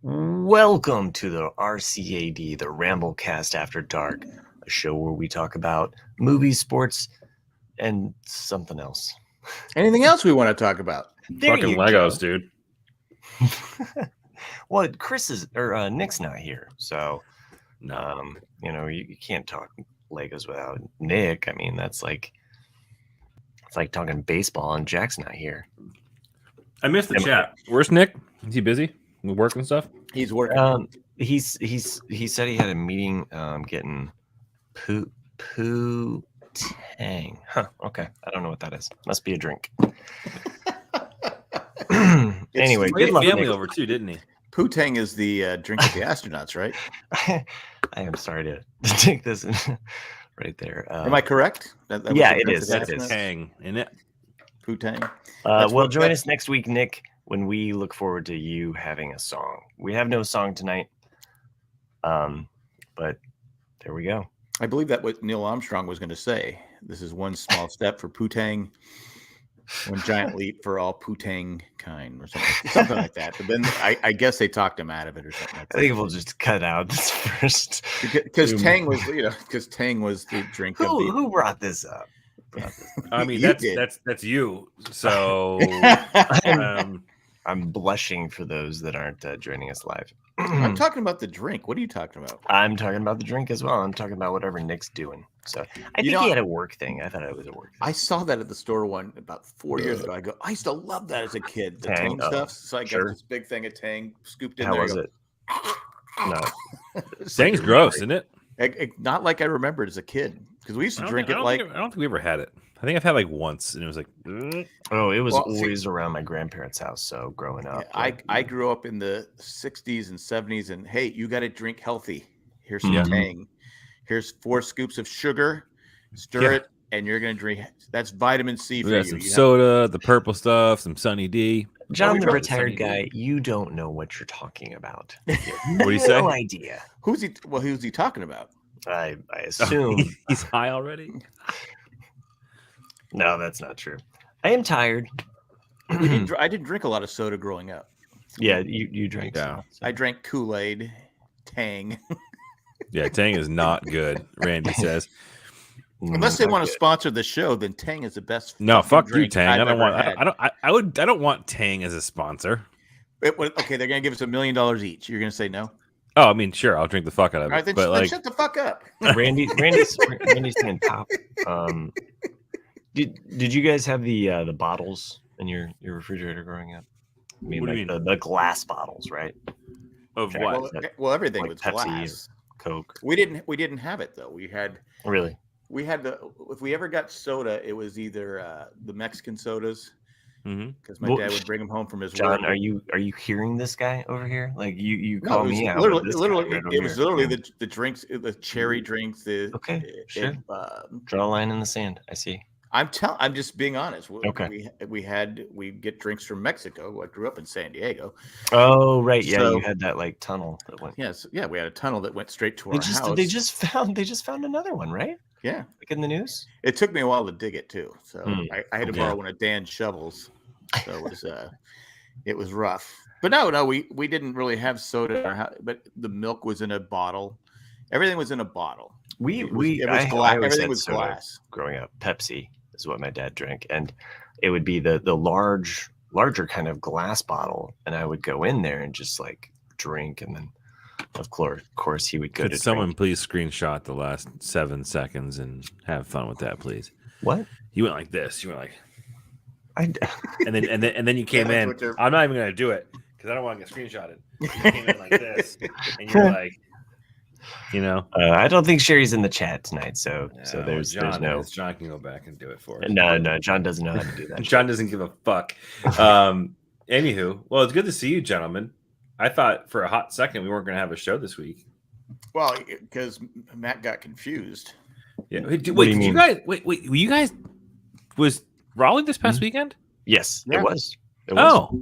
Welcome to the RCAD, the Ramblecast After Dark, a show where we talk about movies, sports, and something else. Anything else we want to talk about? There Fucking you Legos, go. dude. Well, Chris is or Nick's not here, so No. you can't talk Legos without Nick. I mean, it's like talking baseball, and Jack's not here. I missed the chat. Where's Nick? Is he busy with work and stuff? He's working. He said he had a meeting getting poo tang. Huh, okay. I don't know what that is. Must be a drink. Anyway, good luck, family Nick. over too, didn't he? Poo-tang is the drink of the astronauts, right? I am sorry to take this in right there. Am I correct? That was yeah, the it drink is. of the It is. astronauts? Tang in it. Poo-tang. Well, join us next week, Nick, when we look forward to you having a song. We have no song tonight, but there we go. I believe that what Neil Armstrong was going to say. This is one small step for Poo-tang, one giant leap for all Poo-tang kind, or something like that. But then I guess they talked him out of it or something like that. I think we'll just cut out this first. Because Tang was, because Tang was the drink of the. Who brought this up? I mean, You that's you. So I'm blushing for those that aren't joining us live. I'm talking about the drink. What are you talking about? I'm talking about the drink as well. I'm talking about whatever Nick's doing. So I think he had a work thing. I thought it was a work thing. I saw that at the store about 4 years ago. I go, I used to love that as a kid. The Tang, Tang stuff. So I sure. got this big thing of Tang scooped in How there. was it? No. Tang's gross, isn't it? Not like I remembered as a kid, because we used to drink it like. I don't think we ever had it. I think I've had like once, and it was like. Oh, it was always around my grandparents' house. So growing up, I grew up in the 60s and 70s, and hey, you got to drink healthy. Here's some Tang. Here's 4 scoops of sugar. Stir it, and you're gonna drink. That's vitamin C for We you. got some soda, the purple stuff, some Sunny D. John, the retired guy, you don't know what you're talking about. What do you say? No idea. Who's he? Well, who's he talking about? I assume He's high already. No, that's not true. I am tired. I didn't drink a lot of soda growing up. Yeah, you drank. Yeah. I drank Kool-Aid, Tang. Yeah, Tang is not good. Randy says. Unless they want to sponsor the show, then Tang is the best. No, fuck you, drink Tang. I've I don't ever want. had. I don't want Tang as a sponsor. Okay, they're gonna give us $1 million each. You're gonna say no? Oh, I mean, sure, I'll drink the fuck out of it. All right, then, but like, shut the fuck up. Randy's saying top. Did you guys have the bottles in your refrigerator growing up? I mean, What do like you mean? the glass bottles, right? of Jack, what? is that Well, everything like was Pepsi glass. or Coke? We didn't have it though. We had Really? if we ever got soda, it was either the Mexican sodas, Mm-hmm. because my Well, dad would bring them home from his John, work. are you hearing this guy over here? Like you No, call it was me out. literally, but this literally, guy right it over was here. literally the drinks, the cherry drinks. Okay, sure. uh, Draw a line in the sand. I see. I'm just being honest. Okay. We get drinks from Mexico. I grew up in San Diego. Oh right, yeah, So- you had that like tunnel that went. Yes, yeah, we had a tunnel that went straight to our house. They just found another one, right? Yeah, Like in the news. it took me a while to dig it too. So I had to Okay. borrow one of Dan's shovels. So it was rough. But no, we didn't really have soda in our house, but the milk was in a bottle. Everything was in a bottle. It was I glass. always Everything had was soda glass. growing up. Pepsi is what my dad drank, and it would be the larger kind of glass bottle, and I would go in there and just like drink, and then of course he would go Could to someone drink. please screenshot the last 7 seconds and have fun with that, please? What? You went like this. You went like, I and then you came that's in. what they're- I'm not even gonna do it because I don't want to get screenshotted. You came in like this, and you're like, I don't think Sherry's in the chat tonight, so No, there's John no. is. John can go back and do it for us. No, John doesn't know how to do that. John doesn't give a fuck. Anywho, well, it's good to see you, gentlemen. I thought for a hot second we weren't going to have a show this week. Well, because Matt got confused. Yeah. What do you Wait, did mean? you guys? Wait. Were you guys? Was Raleigh this past weekend? Yes, Yeah. it was. Oh,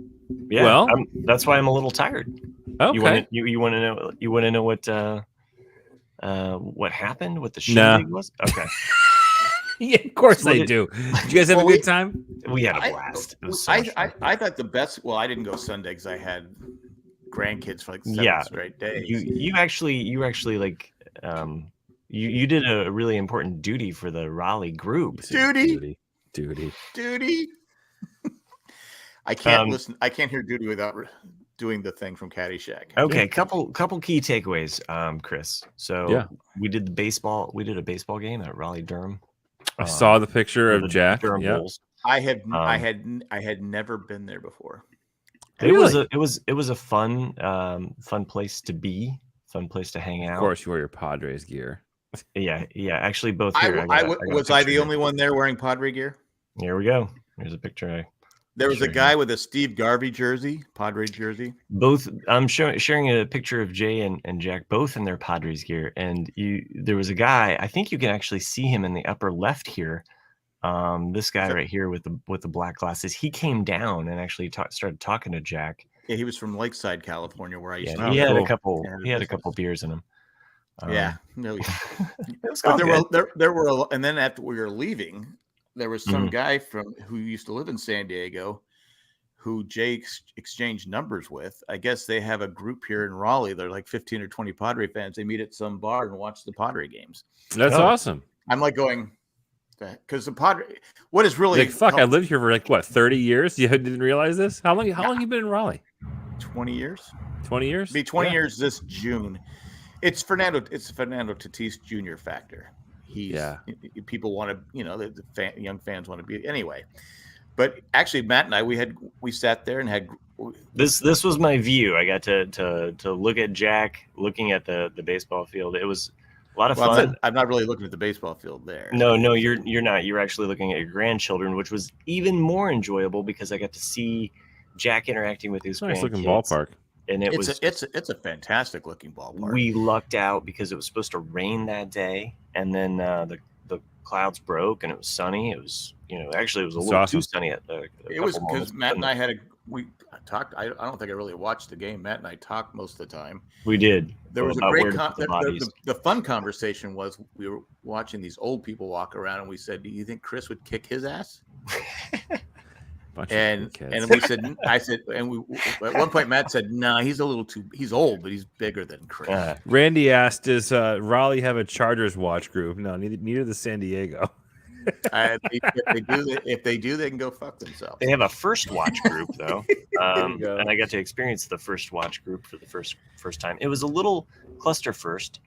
Yeah, well- that's why I'm a little tired. okay. You want to know what happened? What the Nah. shindig was? Okay, Yeah, of course Well, they it- do. Did you guys have Well, a good time? we had a I- blast. It was so much fun. I thought the best. Well, I didn't go Sunday because I had grandkids for like 7 Yeah. straight days. You actually like you did a really important duty for the Raleigh group. Duty. Duty. I can't listen. I can't hear Duty without doing the thing from Caddyshack. Okay, couple key takeaways, Chris. So Yeah. we did a baseball game at Raleigh Durham. I saw the picture the of Jack. Durham Yeah. Bulls. I had never been there before. It was a fun place to be, fun place to hang out. Of course, you wear your Padres gear. Yeah. Actually, both here. Was I the only one there wearing Padre gear? Here we go. Here's a picture. There was a guy with a Steve Garvey jersey, Padres jersey. Both. I'm sharing a picture of Jay and Jack, both in their Padres gear. And there was a guy. I think you can actually see him in the upper left here. This guy right here with the black glasses. He came down and actually started talking to Jack. Yeah, he was from Lakeside, California, where I used to. He had a couple. He had a couple beers in him. No. But there were, and then after we were leaving, there was some guy who used to live in San Diego, who Jay exchanged numbers with. I guess they have a group here in Raleigh. They're like 15 or 20 Padre fans. They meet at some bar and watch the Padre games. That's awesome. I'm like going, because the Padre, what is really like fuck? I lived here for like what 30 years. You didn't realize this? How long you been in Raleigh? 20 years. 20 years. It'll be 20 years this June. It's Fernando Tatis Jr. factor. People want to, young fans want to be anyway. But actually, Matt and I, we sat there and had this was my view. I got to look at Jack looking at the baseball field. It was a lot of fun. I'm not really looking at the baseball field there. No, you're not. You're actually looking at your grandchildren, which was even more enjoyable because I got to see Jack interacting with his grandkids. Nice looking ballpark. And it's a fantastic looking ballpark. We lucked out because it was supposed to rain that day, and then the clouds broke and it was sunny. It was actually it was a little too sunny at the. It was because Matt and I we talked. I don't think I really watched the game. Matt and I talked most of the time. We did. There was a great the fun conversation was we were watching these old people walk around and we said, "Do you think Chris would kick his ass?" And we said, at one point Matt said, "No, he's he's old, but he's bigger than Chris." Randy asked, "Does Raleigh have a Chargers watch group?" No, neither does San Diego. If they do, they can go fuck themselves. They have a first watch group though, and I got to experience the first watch group for the first time. It was a little cluster first,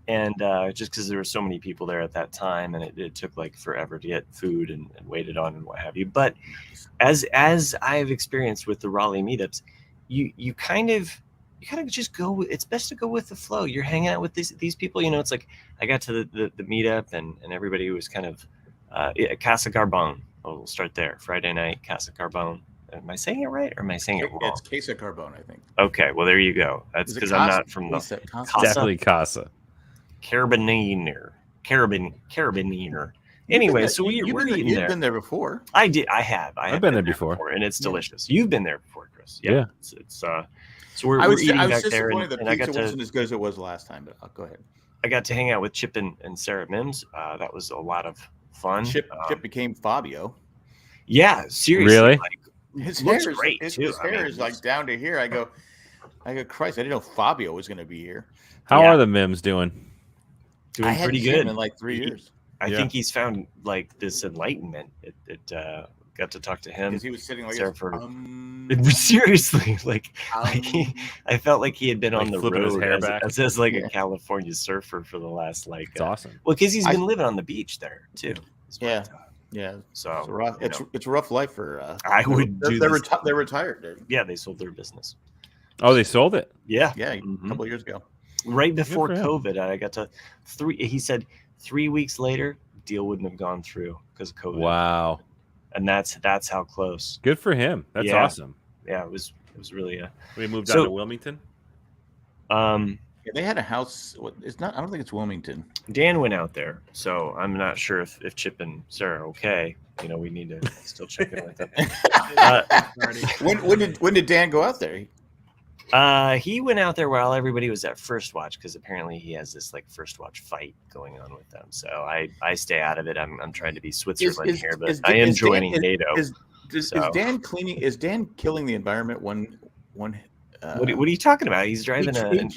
and just because there were so many people there at that time, and it took like forever to get food and waited on and what have you. But as I've experienced with the Raleigh meetups, you kind of just go. It's best to go with the flow. You're hanging out with these people. It's like I got to the meetup and everybody was kind of Casa Carbone. We'll start there. Friday night, Casa Carbone. Am I saying it right or am I saying it wrong? It's Casa Carbone, I think. Okay, well there you go. That's because I'm not from the Casa? Definitely Casa. Carabiner. Anyway, so we're eating there. You've been there before. I did. I have. I've been there before, and it's delicious. You've been there before, Chris. Yeah. It's so we're eating back there, and I got wasn't as good as it was last time. But go ahead. I got to hang out with Chip and Sarah Mims. That was a lot of fun. Chip became Fabio. Yeah, seriously. Really? His hair is great too. His hair is like down to here. I go, Christ! I didn't know Fabio was going to be here. How are the Mims doing? Doing pretty good in like 3 years. I think he's found like this enlightenment. It got to talk to him because he was sitting like seriously, I felt like he had been on the road as like a California surfer for the last it's awesome. Well, because he's been living on the beach there too. Yeah. So it's a rough life for. I would. They're retired, dude. Yeah, they sold their business. Oh, they sold it. Yeah, a couple of years ago. Right before COVID, I got to He said 3 weeks later, deal wouldn't have gone through because of COVID. Wow. And that's how close. Good for him. That's awesome. Yeah, it was really. We moved down to Wilmington. They had a house. It's not. I don't think it's Wilmington. Dan went out there, so I'm not sure if Chip and Sarah are okay. We need to still check in with them. When did Dan go out there? He went out there while everybody was at First Watch because apparently he has this like First Watch fight going on with them. So I stay out of it. I'm trying to be Switzerland here, but I am joining NATO. Is Dan cleaning? Is Dan killing the environment one What are you talking about? He's driving an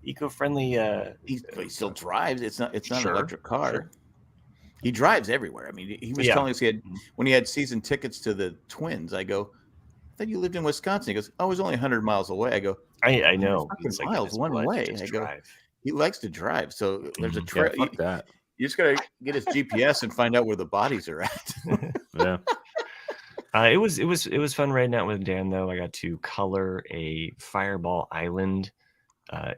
eco-friendly. He still drives. It's not an electric car. Sure. He drives everywhere. I mean, he was telling us when he had season tickets to the Twins. I go, I thought you lived in Wisconsin. He goes, oh, it was only 100 miles away. I go, I know. It's like miles one way. I go, he likes to drive. So there's a trail. Yeah, you just got to get his GPS and find out where the bodies are at. Yeah. It was fun riding out with Dan though. I got to color a Fireball Island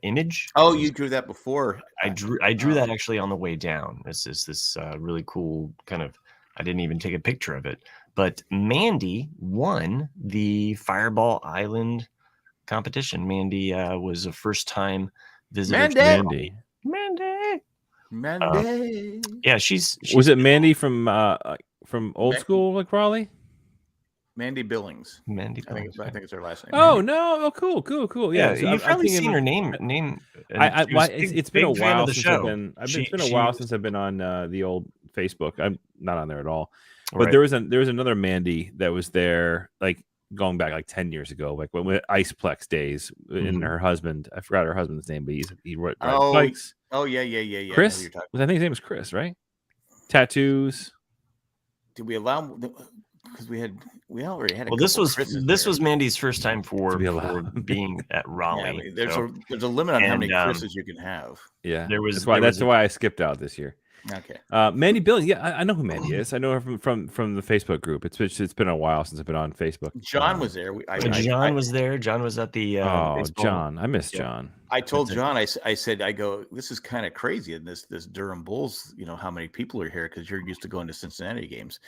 image. Oh, you drew that before? I drew that actually on the way down. This is this really cool kind of. I didn't even take a picture of it, but Mandy won the Fireball Island competition. Mandy was a first time visitor. Mandy. Yeah, she's was it Mandy from old school like Raleigh? Mandy Billings. Mandy Billings. I think it's her last name. Oh no! Oh, cool. Yeah, so you've probably seen her name. It's been a while since it's been a while since I've been on the old Facebook. I'm not on there at all. But there was another Mandy that was there, like going back like 10 years ago, like when Iceplex days. And her husband, I forgot her husband's name, but he rides bikes. Oh yeah. Chris. I think his name was Chris, right? Tattoos. Did we allow? Because we already had. Well, this was Mandy's first time for being at Raleigh. Yeah, I mean, there's a limit on how many Chris's you can have. Yeah, that's why I skipped out this year. Okay. Mandy Billings. Yeah, I know who Mandy is. I know her from the Facebook group. It's been a while since I've been on Facebook. John was there. John was there. John was at the. John. I miss John. I told John. I said, this is kind of crazy in this Durham Bulls. You know how many people are here because you're used to going to Cincinnati games.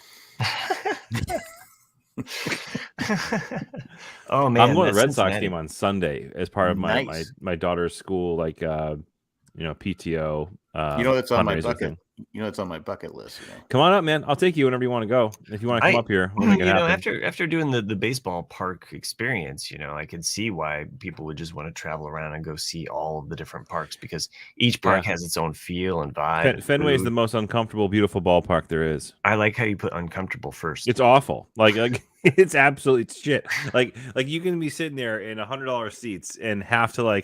Oh man, I'm going to Red Sox game on Sunday as part of my daughter's school, like PTO. It's on my bucket. It's on my bucket list. Come on up, man. I'll take you whenever you want to go. If you want to come up here, we'll make it happen. After doing the baseball park experience, I could see why people would just want to travel around and go see all of the different parks because each park has its own feel and vibe. Fenway is the most uncomfortable, beautiful ballpark there is. I like how you put uncomfortable first. It's awful. Like it's absolute shit. Like you can be sitting there in $100 seats and have to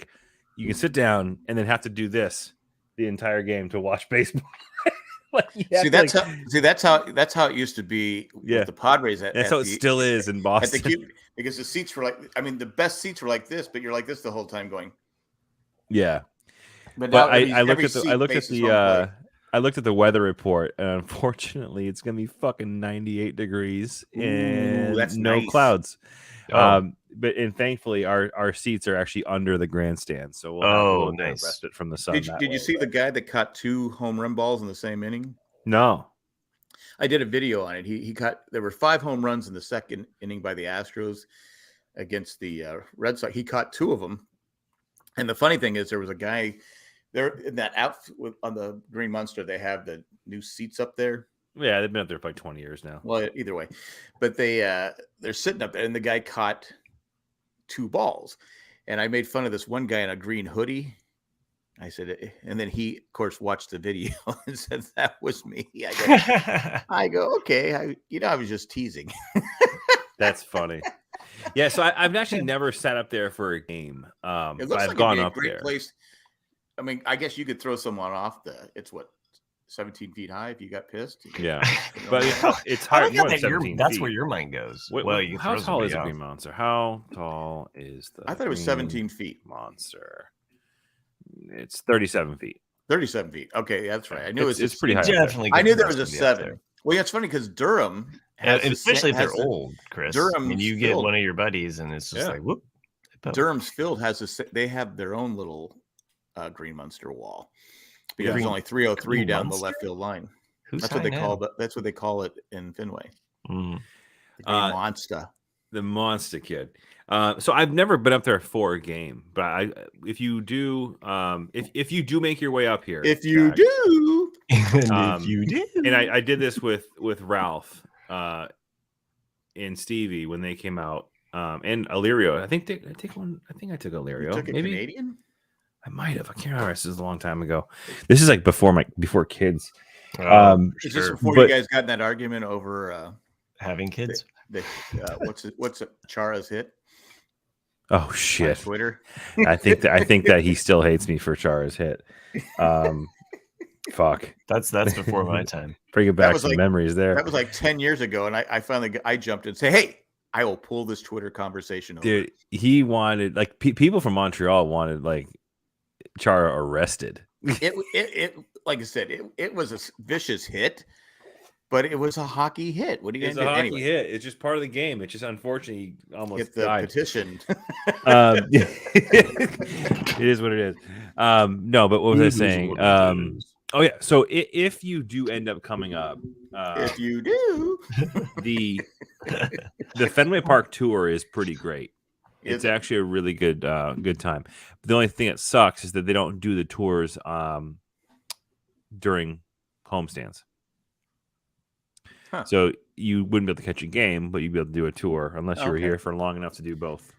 you can sit down and then have to do this the entire game to watch baseball. That's how it used to be with the Padres. That's how it still is in Boston. Because the seats were the best seats were like this, but you're like this the whole time going. Yeah, but I looked at the weather report, and unfortunately, it's gonna be fucking 98 degrees and that's no nice. Clouds. But thankfully our seats are actually under the grandstand, so we'll nice. Rest it from the sun. Did you see the guy that caught 2 home run balls in the same inning? No, I did a video on it. He caught. There were 5 home runs in the second inning by the Astros against the Red Sox. He caught 2 of them, and the funny thing is there was a guy there in that outfit on the Green Monster. They have the new seats up there. Yeah, they've been up there for like 20 years now. Well, either way, but they're sitting up there, and the guy caught 2 balls, and I made fun of this one guy in a green hoodie. I said, and then he, of course, watched the video and said that was me. I go, okay, I was just teasing. That's funny. Yeah, so I've actually never sat up there for a game. It looks like gone it'd be up a great there. place. I mean, I guess you could throw someone off it's 17 feet high if you got pissed. Yeah, but it's higher. More than 17 that's feet. where your mind goes. How tall is the Green Monster? How tall is the? I thought it was 17 feet. Monster. It's 37 feet. 37 feet. Okay, that's right. I knew it's pretty high. Definitely. I knew there was a 7. Well, yeah, it's funny because Durham, especially if they're old, Chris. Durham, and you get one of your buddies, and it's just like whoop. Durham's Field they have their own little Green Monster wall. Because there's only 303 down the left field line. That's what they call it in Fenway. Mm. The Monster. The Monster Kid. So I've never been up there for a game, but if you do make your way up here, if you do, and I did this with Ralph and Stevie when they came out, and Illyrio. I think I took Illyrio. You took a maybe Canadian. I might have. I can't remember. This is a long time ago. This is like before kids. Is this before you guys got in that argument over having kids? What's Chara's hit? Oh shit! Twitter. I think that he still hates me for Chara's hit. Fuck. That's before my time. Bringing back some memories there. That was like 10 years ago, and I finally jumped in and say, "Hey, I will pull this Twitter conversation over." Dude, he wanted like people from Montreal wanted like Chara arrested. It like I said, it was a vicious hit. But it was a hockey hit. What are you going to do? It's a hockey hit. It's just part of the game. It's just unfortunately almost get the died. petition. It is what it is. No, but what was I saying? Oh yeah. So if you do end up coming up, if you do, the Fenway Park tour is pretty great. It's actually a really good time. But the only thing that sucks is that they don't do the tours during homestands. So you wouldn't be able to catch a game, but you'd be able to do a tour unless you were here for long enough to do both.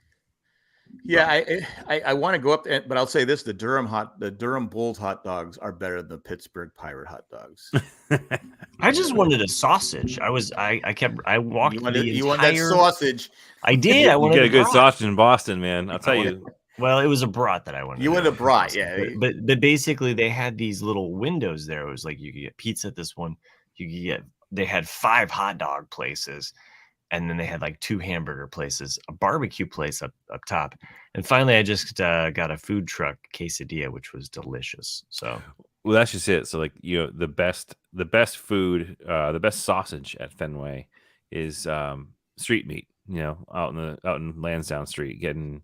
Yeah, I want to go up there, but I'll say this: the Durham Bulls hot dogs are better than the Pittsburgh Pirate hot dogs. I just wanted a sausage. I walked. You want that sausage? I did. I wanted to get a good sausage in Boston, man. I'll tell you. Well, it was a brat that I wanted. You wanted a brat, yeah. But basically, they had these little windows there. It was like you could get pizza at this one. You could get. They had 5 hot dog places, and then they had like 2 hamburger places, a barbecue place up top, and finally I just got a food truck quesadilla, which was delicious. So, well, that's just it. So, like, you know, the best food, the best sausage at Fenway is street meat. You know, out in Lansdowne Street, getting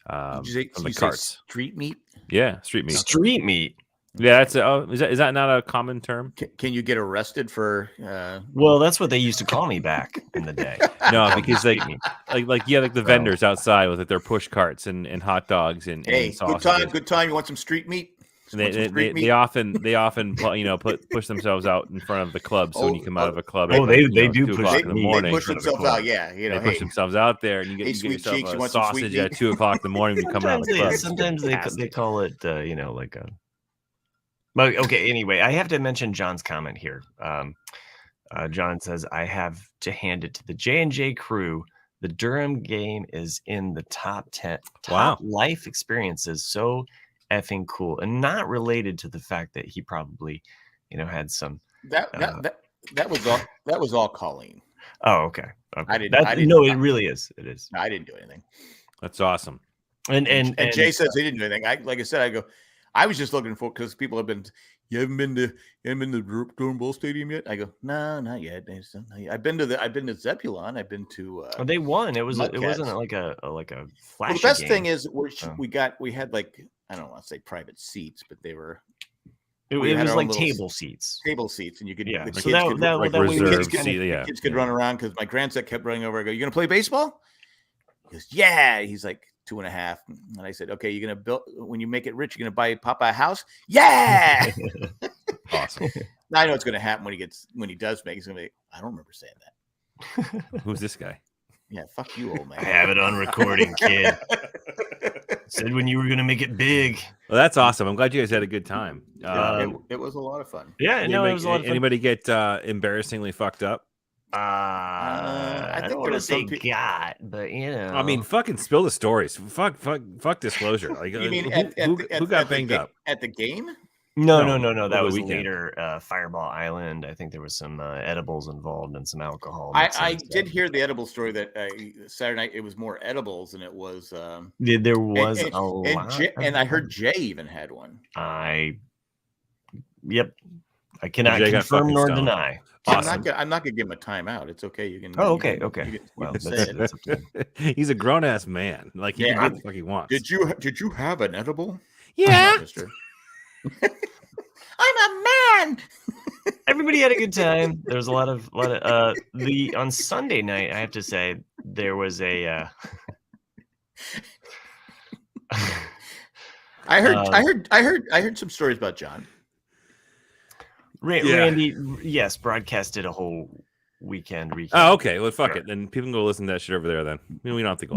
from the carts. Street meat. Yeah, street meat. Street meat. Yeah, that's is that not a common term? Can you get arrested for? Well, that's what they used to call me back in the day. No, because like the vendors outside with their push carts and hot dogs and sausages. Good time. You want some street meat? They often push themselves out in front of the club. So when you come out of a club, they do push in the morning. They push themselves out. Yeah, they push themselves out there, and you get yourself a sausage at 2:00 in the morning when you come out of the club. Sometimes they call it like a. Okay, anyway, I have to mention John's comment here. John says, I have to hand it to the J&J crew. The Durham game is in the top 10 life experiences. So effing cool, and not related to the fact that he probably, had some. That was all Colleen. Oh, okay. I didn't. No, it really is. It is. I didn't do anything. That's awesome. And Jay says he didn't do anything. Like I said, I was just looking for, because people have been, you haven't been to Durham Bull Stadium yet? I go, no, not yet. I've been to Zebulon. I've been to. They won. It wasn't like a flash. Well, the best thing is we had like, I don't want to say private seats, but they were. It was like table seats. Table seats, and you could. Yeah. The kids could run around, because my grandson kept running over. I go, "You gonna play baseball?" He goes, "Yeah." He's like 2.5, and I said, "Okay, you're gonna build, when you make it rich, you're gonna buy Papa a house." Yeah. Awesome. Now I know it's gonna happen when he does make. He's gonna be. I don't remember saying that. Who's this guy? Yeah, fuck you, old man. I have it on recording, kid. Said when you were gonna make it big. Well, that's awesome. I'm glad you guys had a good time. It was a lot of fun. Yeah, it was a lot of fun. Anybody get embarrassingly fucked up? I don't want to say got, but I mean, fucking spill the stories. Fuck disclosure. Like, you mean who got banged up at the game? No. That was later. Fireball Island. I think there was some edibles involved and some alcohol. I did hear the edible story that Saturday night it was more edibles than it was. There was a lot, and I heard Jay even had one. Yep. I cannot confirm nor deny. Awesome. I'm not gonna give him a timeout. It's okay. You can. Oh, okay. Well, he's a grown ass man. Like, he can do what the fuck he wants. Did you have an edible? Yeah. I'm a man. Everybody had a good time. There was a lot of on Sunday night. I have to say there was a. I heard some stories about John. Randy, yes, broadcasted a whole weekend recap. Oh, okay. Well, fuck it. Then people can go listen to that shit over there. Then we don't have to go.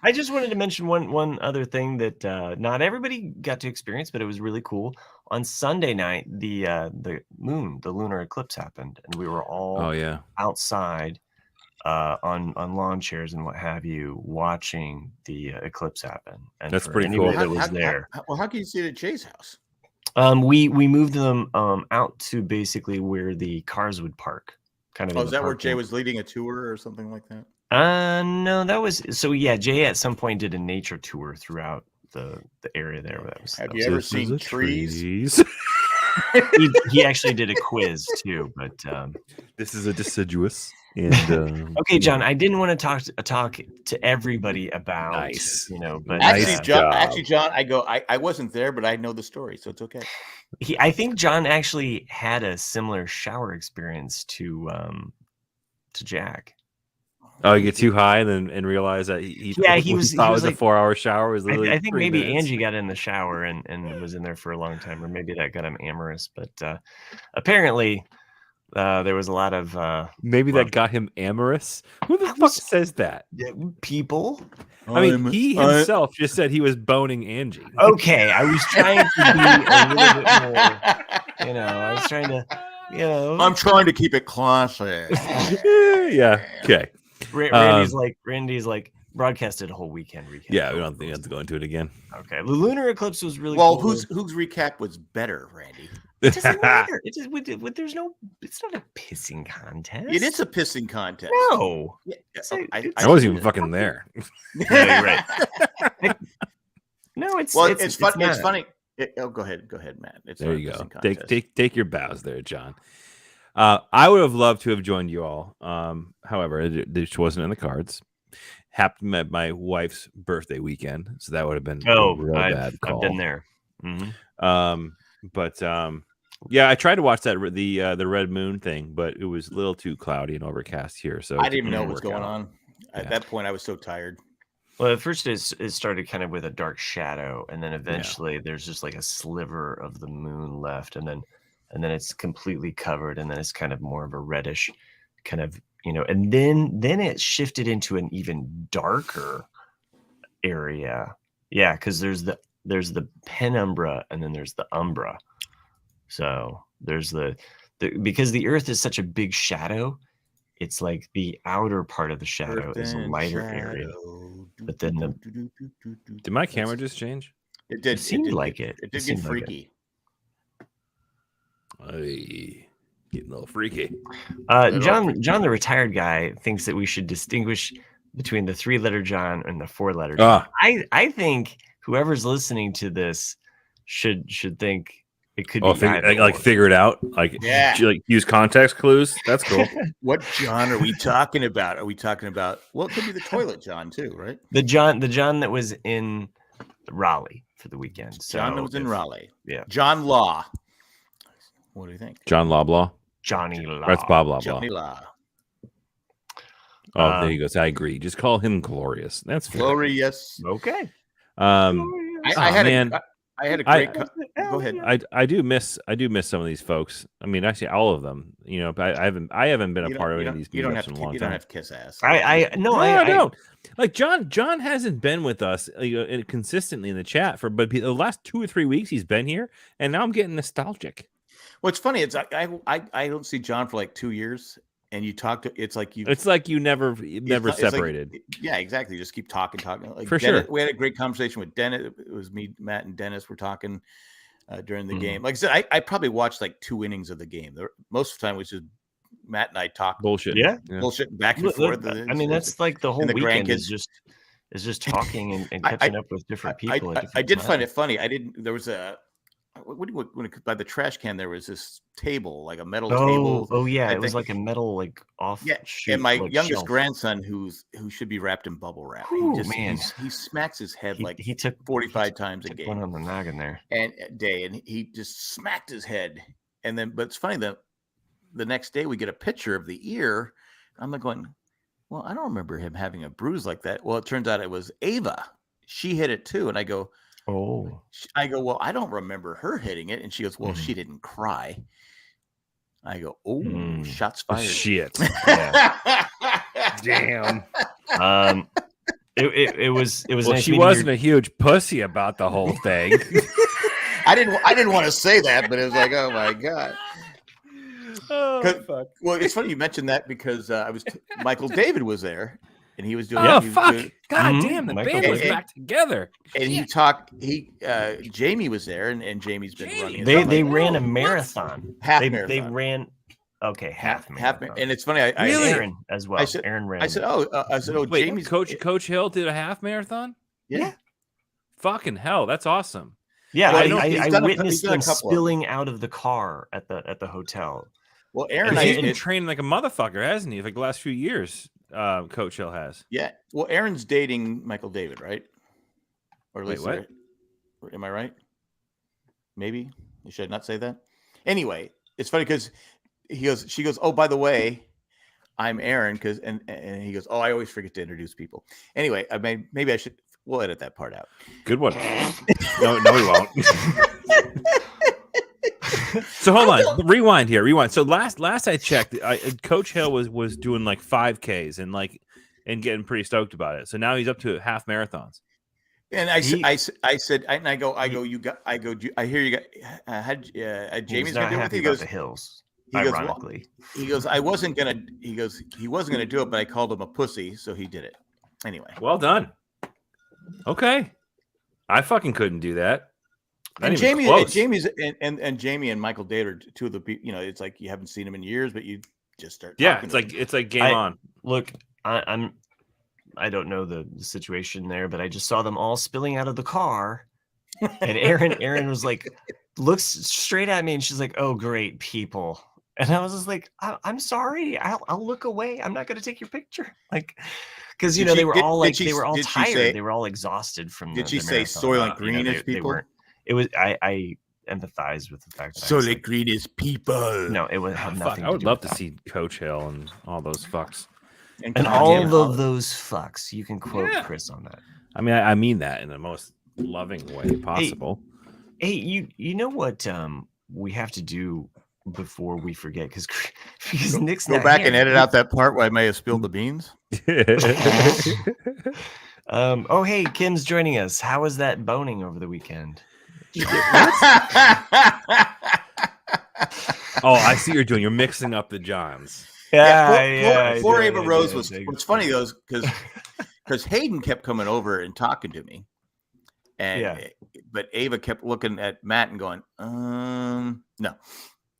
I just wanted to mention one other thing that not everybody got to experience, but it was really cool. On Sunday night, the lunar eclipse happened, and we were all outside on lawn chairs and what have you, watching the eclipse happen. And that's pretty cool. That was there. How can you see it at Jay's house? We moved them out to basically where the cars would park. Kind of. Oh, is that where Jay was leading a tour or something like that? No, that was so. Yeah, Jay at some point did a nature tour throughout the area there. Have you ever seen trees? he actually did a quiz too, but this is a deciduous. And okay, John, I didn't want to talk to everybody about but actually, John, I wasn't there, but I know the story, so it's okay. I think John actually had a similar shower experience to Jack. Oh, you get too high and realize that he was like, a 4-hour shower. Was literally I think maybe Angie got in the shower and was in there for a long time, or maybe that got him amorous. But apparently, there was a lot of that got him amorous. Who the fuck says that? People. I mean, he himself just said he was boning Angie. Okay, I was trying to be a little bit more. I was trying to. I'm trying to keep it classy. Yeah. Okay. Randy's like broadcasted a whole weekend recap. Yeah, we don't think we have to go into it again. Okay, the lunar eclipse was really well. Cool. Whose recap was better, Randy? It doesn't matter. It just there's no. It's not a pissing contest. It is a pissing contest. No, I wasn't even fucking there. Yeah, you're right. No, it's funny. It's funny. Go ahead, Matt. There you go. Take your bows there, John. I would have loved to have joined you all. However, it just wasn't in the cards. Happened at my wife's birthday weekend, so that would have been a real bad call. I've been there. Mm-hmm. But yeah, I tried to watch the Red Moon thing, but it was a little too cloudy and overcast here. So I didn't even know what was going on. At that point, I was so tired. Well, at first it started kind of with a dark shadow, and then eventually there's just like a sliver of the moon left, and then it's completely covered, and then it's kind of more of a reddish kind of, and then it shifted into an even darker area. Yeah, because there's the penumbra, and then there's the umbra. So there's because the Earth is such a big shadow, it's like the outer part of the shadow is a lighter area. But then did my camera just change? It did. It seemed like it. It did get freaky. Getting a little freaky. John, the retired guy, thinks that we should distinguish between the 3-letter John and the 4-letter John. I think whoever's listening to this should think it could be figure it out. Use context clues. That's cool. What John are we talking about? Are we talking about? Well, it could be the toilet John too, right? The John that was in Raleigh for the weekend. So John that was in Raleigh. Yeah. John Law. What do you think? John Loblaw. Johnny Law. That's Bob Loblaw. Johnny Law. Oh, there you go. So I agree. Just call him Glorious. That's fair. Glorious. Okay. I had a great. Go ahead. I do miss some of these folks. I mean, actually, all of them. But I haven't been a part of any of these meetups in a long time. You don't have to kiss ass. I don't. Like John hasn't been with us consistently in the chat but the last 2 or 3 weeks he's been here, and now I'm getting nostalgic. What's funny is I don't see John for like 2 years, and you talk to it's like you never separated. Yeah, exactly. You just keep talking. Like for Dennis, sure. We had a great conversation with Dennis. It was me, Matt, and Dennis were talking during the game. Like I said, I probably watched like 2 innings of the game. Most of the time it was just Matt and I talk bullshit. Yeah. Bullshit back and forth. I mean, that's like the whole weekend is just talking and catching up with different people. I did find it funny. There was by the trash can there was this table, like a metal table. Oh yeah, it was like a metal off. Yeah, and my youngest grandson, who should be wrapped in bubble wrap, he smacks his head he took 45 times a game. One on the noggin there, and he just smacked his head. And then, but it's funny that the next day we get a picture of the ear. I'm like going, well, I don't remember him having a bruise like that. Well, it turns out it was Ava. She hit it too, and I go. Oh, well, I don't remember her hitting it. And she goes, well, she didn't cry. I go, shots fired. Shit. Yeah. Damn. It was well, nice. She wasn't a huge pussy about the whole thing. I didn't want to say that, but it was like, oh my God. Oh, fuck. Well, it's funny you mentioned that because Michael David was there, and he was doing. Oh, he was fuck! doing, God damn, the band was back together. And he talked. Jamie was there, and Jamie's been running. They ran a marathon. Marathon. They ran. Okay, half marathon. And it's funny. Aaron as well. Aaron ran. I said, wait, Jamie's Coach Hill did a half marathon. Yeah. Fucking hell, that's awesome. Yeah, I witnessed them spilling out of the car at the hotel. Well, Aaron, he's been training like a motherfucker, hasn't he? Like the last few years, Coach Hill has. Yeah. Well, Aaron's dating Michael David, right? Or at least, what? Am I right? Maybe you should not say that. Anyway, it's funny because she goes, oh, by the way, I'm Aaron, and he goes, oh, I always forget to introduce people. Anyway, maybe I should. We'll edit that part out. Good one. No, we won't. So hold on, rewind here. So last I checked, Coach Hill was doing like 5Ks and getting pretty stoked about it. So now he's up to half marathons. And I said, I hear you got had Jamie's gonna do it. He goes the hills. Ironically, he goes, he wasn't gonna do it, but I called him a pussy, so he did it anyway. Well done. Okay, I fucking couldn't do that. And Jamie and Michael Dade are two of the people. It's like you haven't seen them in years, but you just start. Yeah, it's like game on. Look, I don't know the situation there, but I just saw them all spilling out of the car, and Aaron was like, looks straight at me, and she's like, "Oh, great people." And I was just like, I'm sorry, I'll look away. I'm not going to take your picture, because they were all tired. They were all exhausted from. Did she say Soylent Greenish people? It was. I empathize with the fact that Soylent Greenish people. No, it would have nothing. I would love to see Coach Hill and all those fucks. And all of those fucks. You can quote Chris on that. I mean, I mean that in the most loving way possible. Hey, you know what we have to do before we forget, because Nick's go back and edit out that part where I may have spilled the beans. Oh, hey, Kim's joining us. How was that boning over the weekend? Oh, I see what you're doing. You're mixing up the Johns. Poor Ava Rose was. What's funny though, because Hayden kept coming over and talking to me, but Ava kept looking at Matt and going, "No,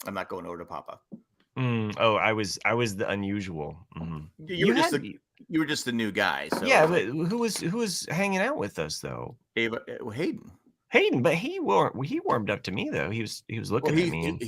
I'm not going over to Papa." Oh, I was the unusual. Mm-hmm. You were just the new guy. So. Yeah, but who was hanging out with us though? Ava, Hayden. Hayden, but he warmed up to me though. He was looking at me.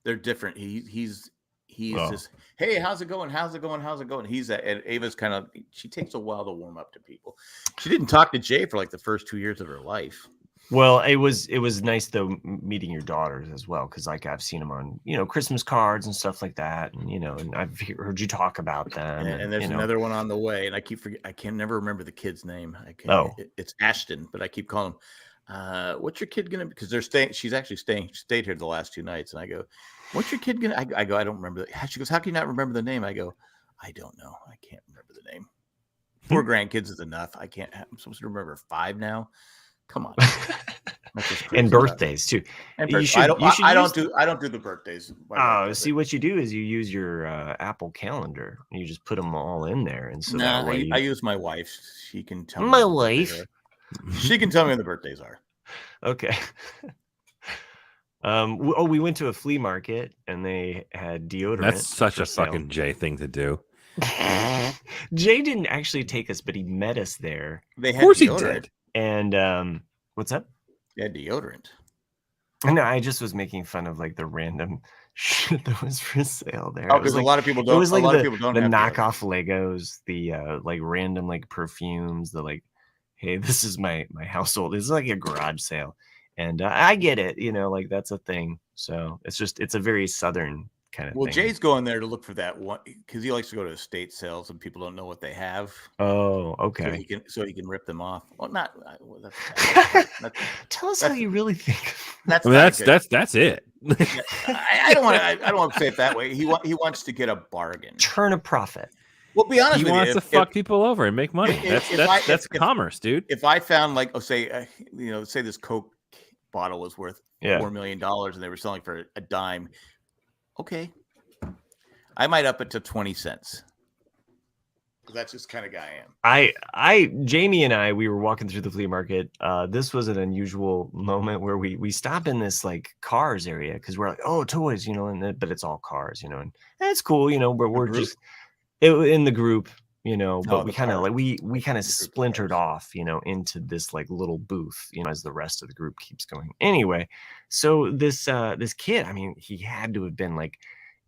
They're different. He's just, hey, how's it going? How's it going? And Ava's kind of, she takes a while to warm up to people. She didn't talk to Jay for like the first 2 years of her life. Well, it was nice though meeting your daughters as well, because I've seen them on Christmas cards and stuff like that, and and I've heard you talk about them. And there's another one on the way, and I can never remember the kid's name. It's Ashton, but I keep calling him. What's your kid gonna? Because they're staying. She's actually stayed here the last 2 nights, and I go, "What's your kid gonna?" I go, "I don't remember." She goes, "How can you not remember the name?" I go, "I don't know. I can't remember the name. 4 grandkids is enough. I'm supposed to remember 5 now." Come on. And birthdays too. And I don't do the birthdays. See what you do is you use your Apple Calendar. You just put them all in there, and so I use my wife. She can tell my wife. She can tell me when the birthdays are. Okay. We went to a flea market and they had deodorant. That's such a fucking Jay thing to do. Jay didn't actually take us, but he met us there. Of course he did. And what's up? Yeah, deodorant. No, I just was making fun of like the random shit that was for sale there. Oh, because a lot of people don't. It was like the knockoff Legos, the like random like perfumes, the like, hey, this is my household. This is like a garage sale, and I get it, like that's a thing. So it's a very southern kind of thing. Well, Jay's going there to look for that one because he likes to go to estate sales and people don't know what they have. Oh, okay. So he can rip them off. Well, not. Tell us how you really think. That's it. I don't want to say it that way. He wants to get a bargain, turn a profit. Well, be honest with you, he wants to fuck people over and make money. That's commerce, dude. If I found say this Coke bottle was worth $4 million and they were selling for a dime. Okay. I might up it to 20 cents. That's just kind of guy I am. Jamie and I, we were walking through the flea market. This was an unusual moment where we stop in this like cars area because we're like, oh, toys, but it's all cars, and it's cool, but we're just in the group, but we kind of like we kind of splintered off, into this like little booth, as the rest of the group keeps going. Anyway, so this kid, I mean, he had to have been like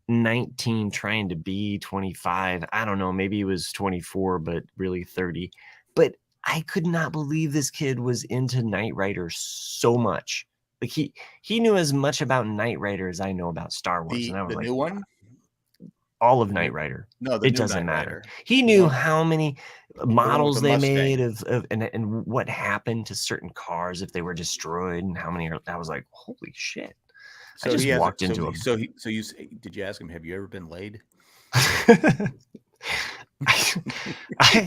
19 trying to be 25. I don't know, maybe he was 24 but really 30. But I could not believe this kid was into Knight Rider so much. Like he knew as much about Knight Rider as I know about Star Wars. And I was the like, new one, all of Knight Rider. No, it doesn't matter. He knew how many models they made of and what happened to certain cars if they were destroyed and how many I was like, holy shit. So I just walked into him. So you did you ask him, have you ever been laid?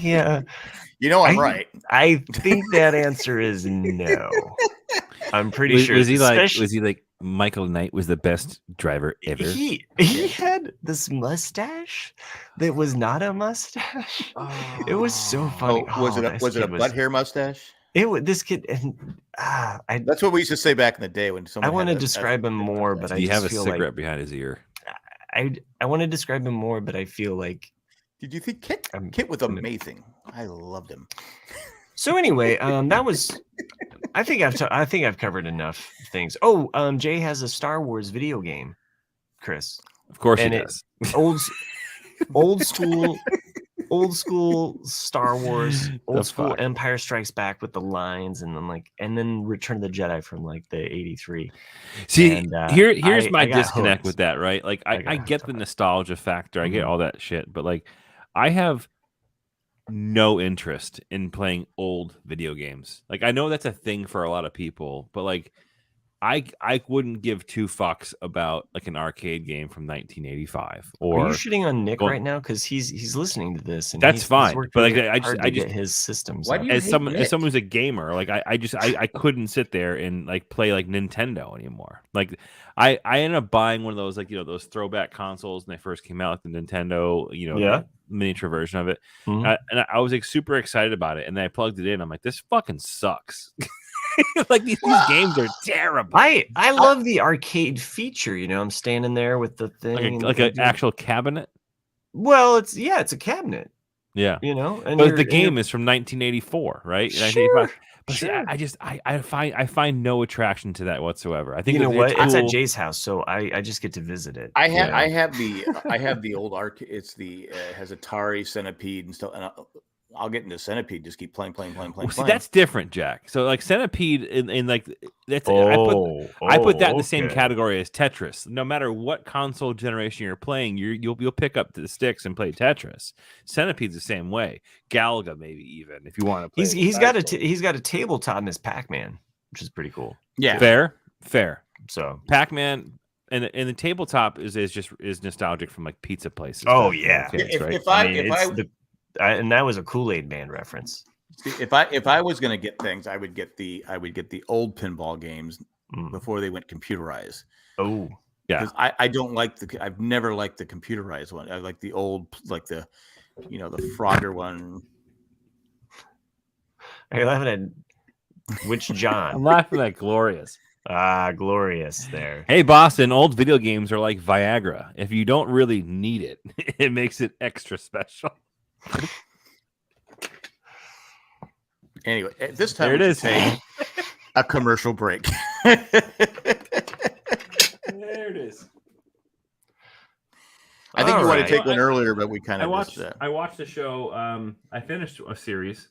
Yeah. I'm right. I think that answer is no. I'm pretty sure. Was he like Michael Knight was the best driver ever? He had this mustache that was not a mustache. Oh. It was so funny. Was it a butt hair mustache? This kid, that's what we used to say back in the day when someone. I want to describe him more, but I just have a feel cigarette like, behind his ear. I want to describe him more, but I feel like. Did you think Kit was amazing? I loved him. So anyway, that was. I think I've covered enough things. Oh, Jay has a Star Wars video game, Chris. Of course he does. Old school Star Wars, old school Empire Strikes Back with the lines, and then Return of the Jedi from like the 83. See, and, here's my disconnect with that, right? Like I get the nostalgia factor, I get all that shit, but like I have no interest in playing old video games. Like I know that's a thing for a lot of people, but like I wouldn't give two fucks about like an arcade game from 1985. Or are you shitting on Nick right now because he's listening to this? And that's fine, but like I just get his systems. Why do you as someone who's a gamer, like I couldn't sit there and like play like Nintendo anymore. Like I ended up buying one of those like those throwback consoles when they first came out, the Nintendo the miniature version of it, and I was like super excited about it, and then I plugged it in. I'm like, this fucking sucks. Like these games are terrible. I love the arcade feature. I'm standing there with the thing, like an actual cabinet. Well, it's a cabinet. Yeah, and but the game is from 1984, right? Sure. But see, I find no attraction to that whatsoever. I think what? It's at Jay's house, so I just get to visit it. I have the old arcade. It's has Atari, Centipede, and stuff. And I'll get into Centipede. Just keep playing. See, that's different, Jack. So like Centipede, in like that's I put that in the same category as Tetris. No matter what console generation you're playing, you'll pick up the sticks and play Tetris. Centipede's the same way. Galaga, maybe even if you want to play. He's got a tabletop in his Pac-Man, which is pretty cool. Yeah, fair. So Pac-Man. And the tabletop is nostalgic from like pizza places. Oh yeah, right? And that was a Kool-Aid Man reference. If I was going to get things, I would get the old pinball games before they went computerized. Oh yeah, because I don't like I've never liked the computerized one. I like the old, like the the Frogger one. Are you laughing at which John? I'm laughing at Glorious. Glorious there. Hey, Boston, old video games are like Viagra. If you don't really need it, it makes it extra special. Anyway, at this time, it is take a commercial break. There it is. I think you wanted to take one earlier, but we kind of I watched the show. I finished a series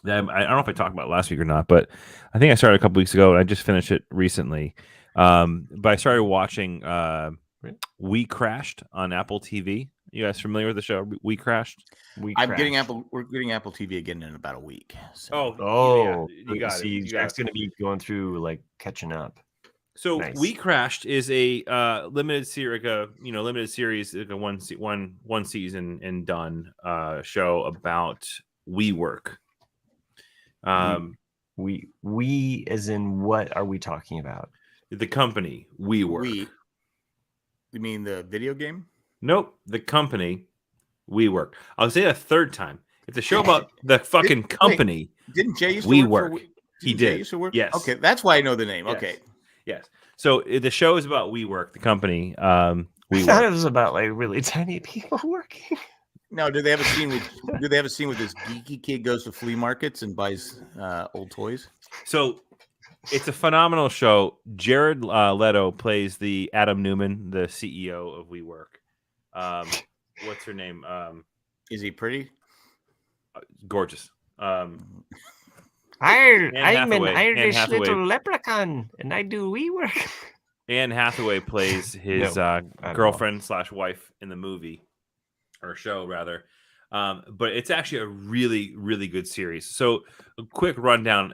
that I don't know if I talked about it last week or not, but I think I started a couple weeks ago and I just finished it recently. But I started watching We Crashed on Apple TV. You guys familiar with the show? We Crashed. We're getting Apple TV again in about a week. So. You got it. Jack's going to be going through like catching up. So nice. We Crashed is a limited series, like a one season and done show about WeWork. We as in what are we talking about? The company WeWork. You mean the video game? Nope, the company WeWork. I'll say a third time. It's a show about the fucking company. Didn't Jay used to work for He Jay did. Used to work? Yes. Okay, that's why I know the name. Yes. Okay. Yes. So the show is about WeWork, the company. I thought it was about like really tiny people working. No, do they have a scene with this geeky kid goes to flea markets and buys old toys? So it's a phenomenal show. Jared Leto plays the Adam Newman, the CEO of WeWork. What's her name? Is he pretty? Gorgeous. I'm an Hathaway. Irish Hathaway. little leprechaun, and I do WeWork. Anne Hathaway plays his girlfriend / wife in the movie. Or show rather, but it's actually a really, really good series. So a quick rundown: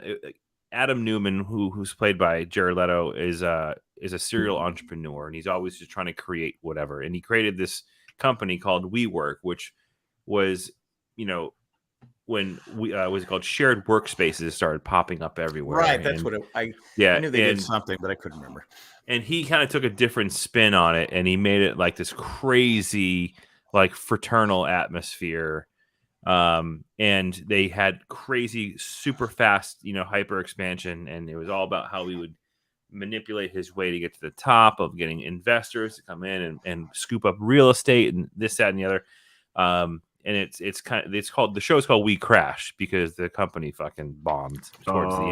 Adam Newman, who's played by Jared Leto, is a serial entrepreneur, and he's always just trying to create whatever. And he created this company called WeWork, which was, when was it called shared workspaces started popping up everywhere. Right, that's what I knew they did something, but I couldn't remember. And he kind of took a different spin on it, and he made it like this crazy, like fraternal atmosphere, and they had crazy, super fast, hyper expansion, and it was all about how we would manipulate his way to get to the top of getting investors to come in and scoop up real estate and this, that, and the other. And the show is called We Crash because the company fucking bombed towards the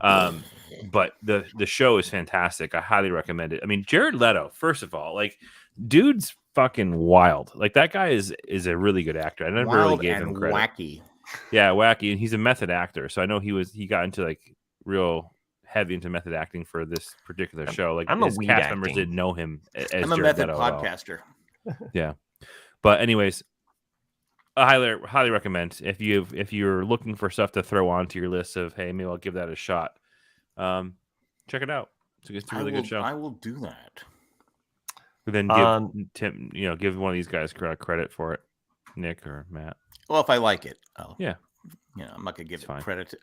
end. But the show is fantastic. I highly recommend it. I mean, Jared Leto, first of all, like, dude's fucking wild. Like, that guy is a really good actor. I never really gave him credit. Wacky. Yeah, wacky, and he's a method actor. So I know he got into like real heavy into method acting for this particular show. Like, his cast members didn't know him as I'm a Jared method Leto podcaster. Yeah, but anyways, I highly recommend if you're looking for stuff to throw onto your list of, hey, maybe I'll give that a shot. Check it out. It's a really good show. I will do that. Then give Tim, give one of these guys credit for it, Nick or Matt. Well, if I like it, yeah. I'm not gonna give it credit.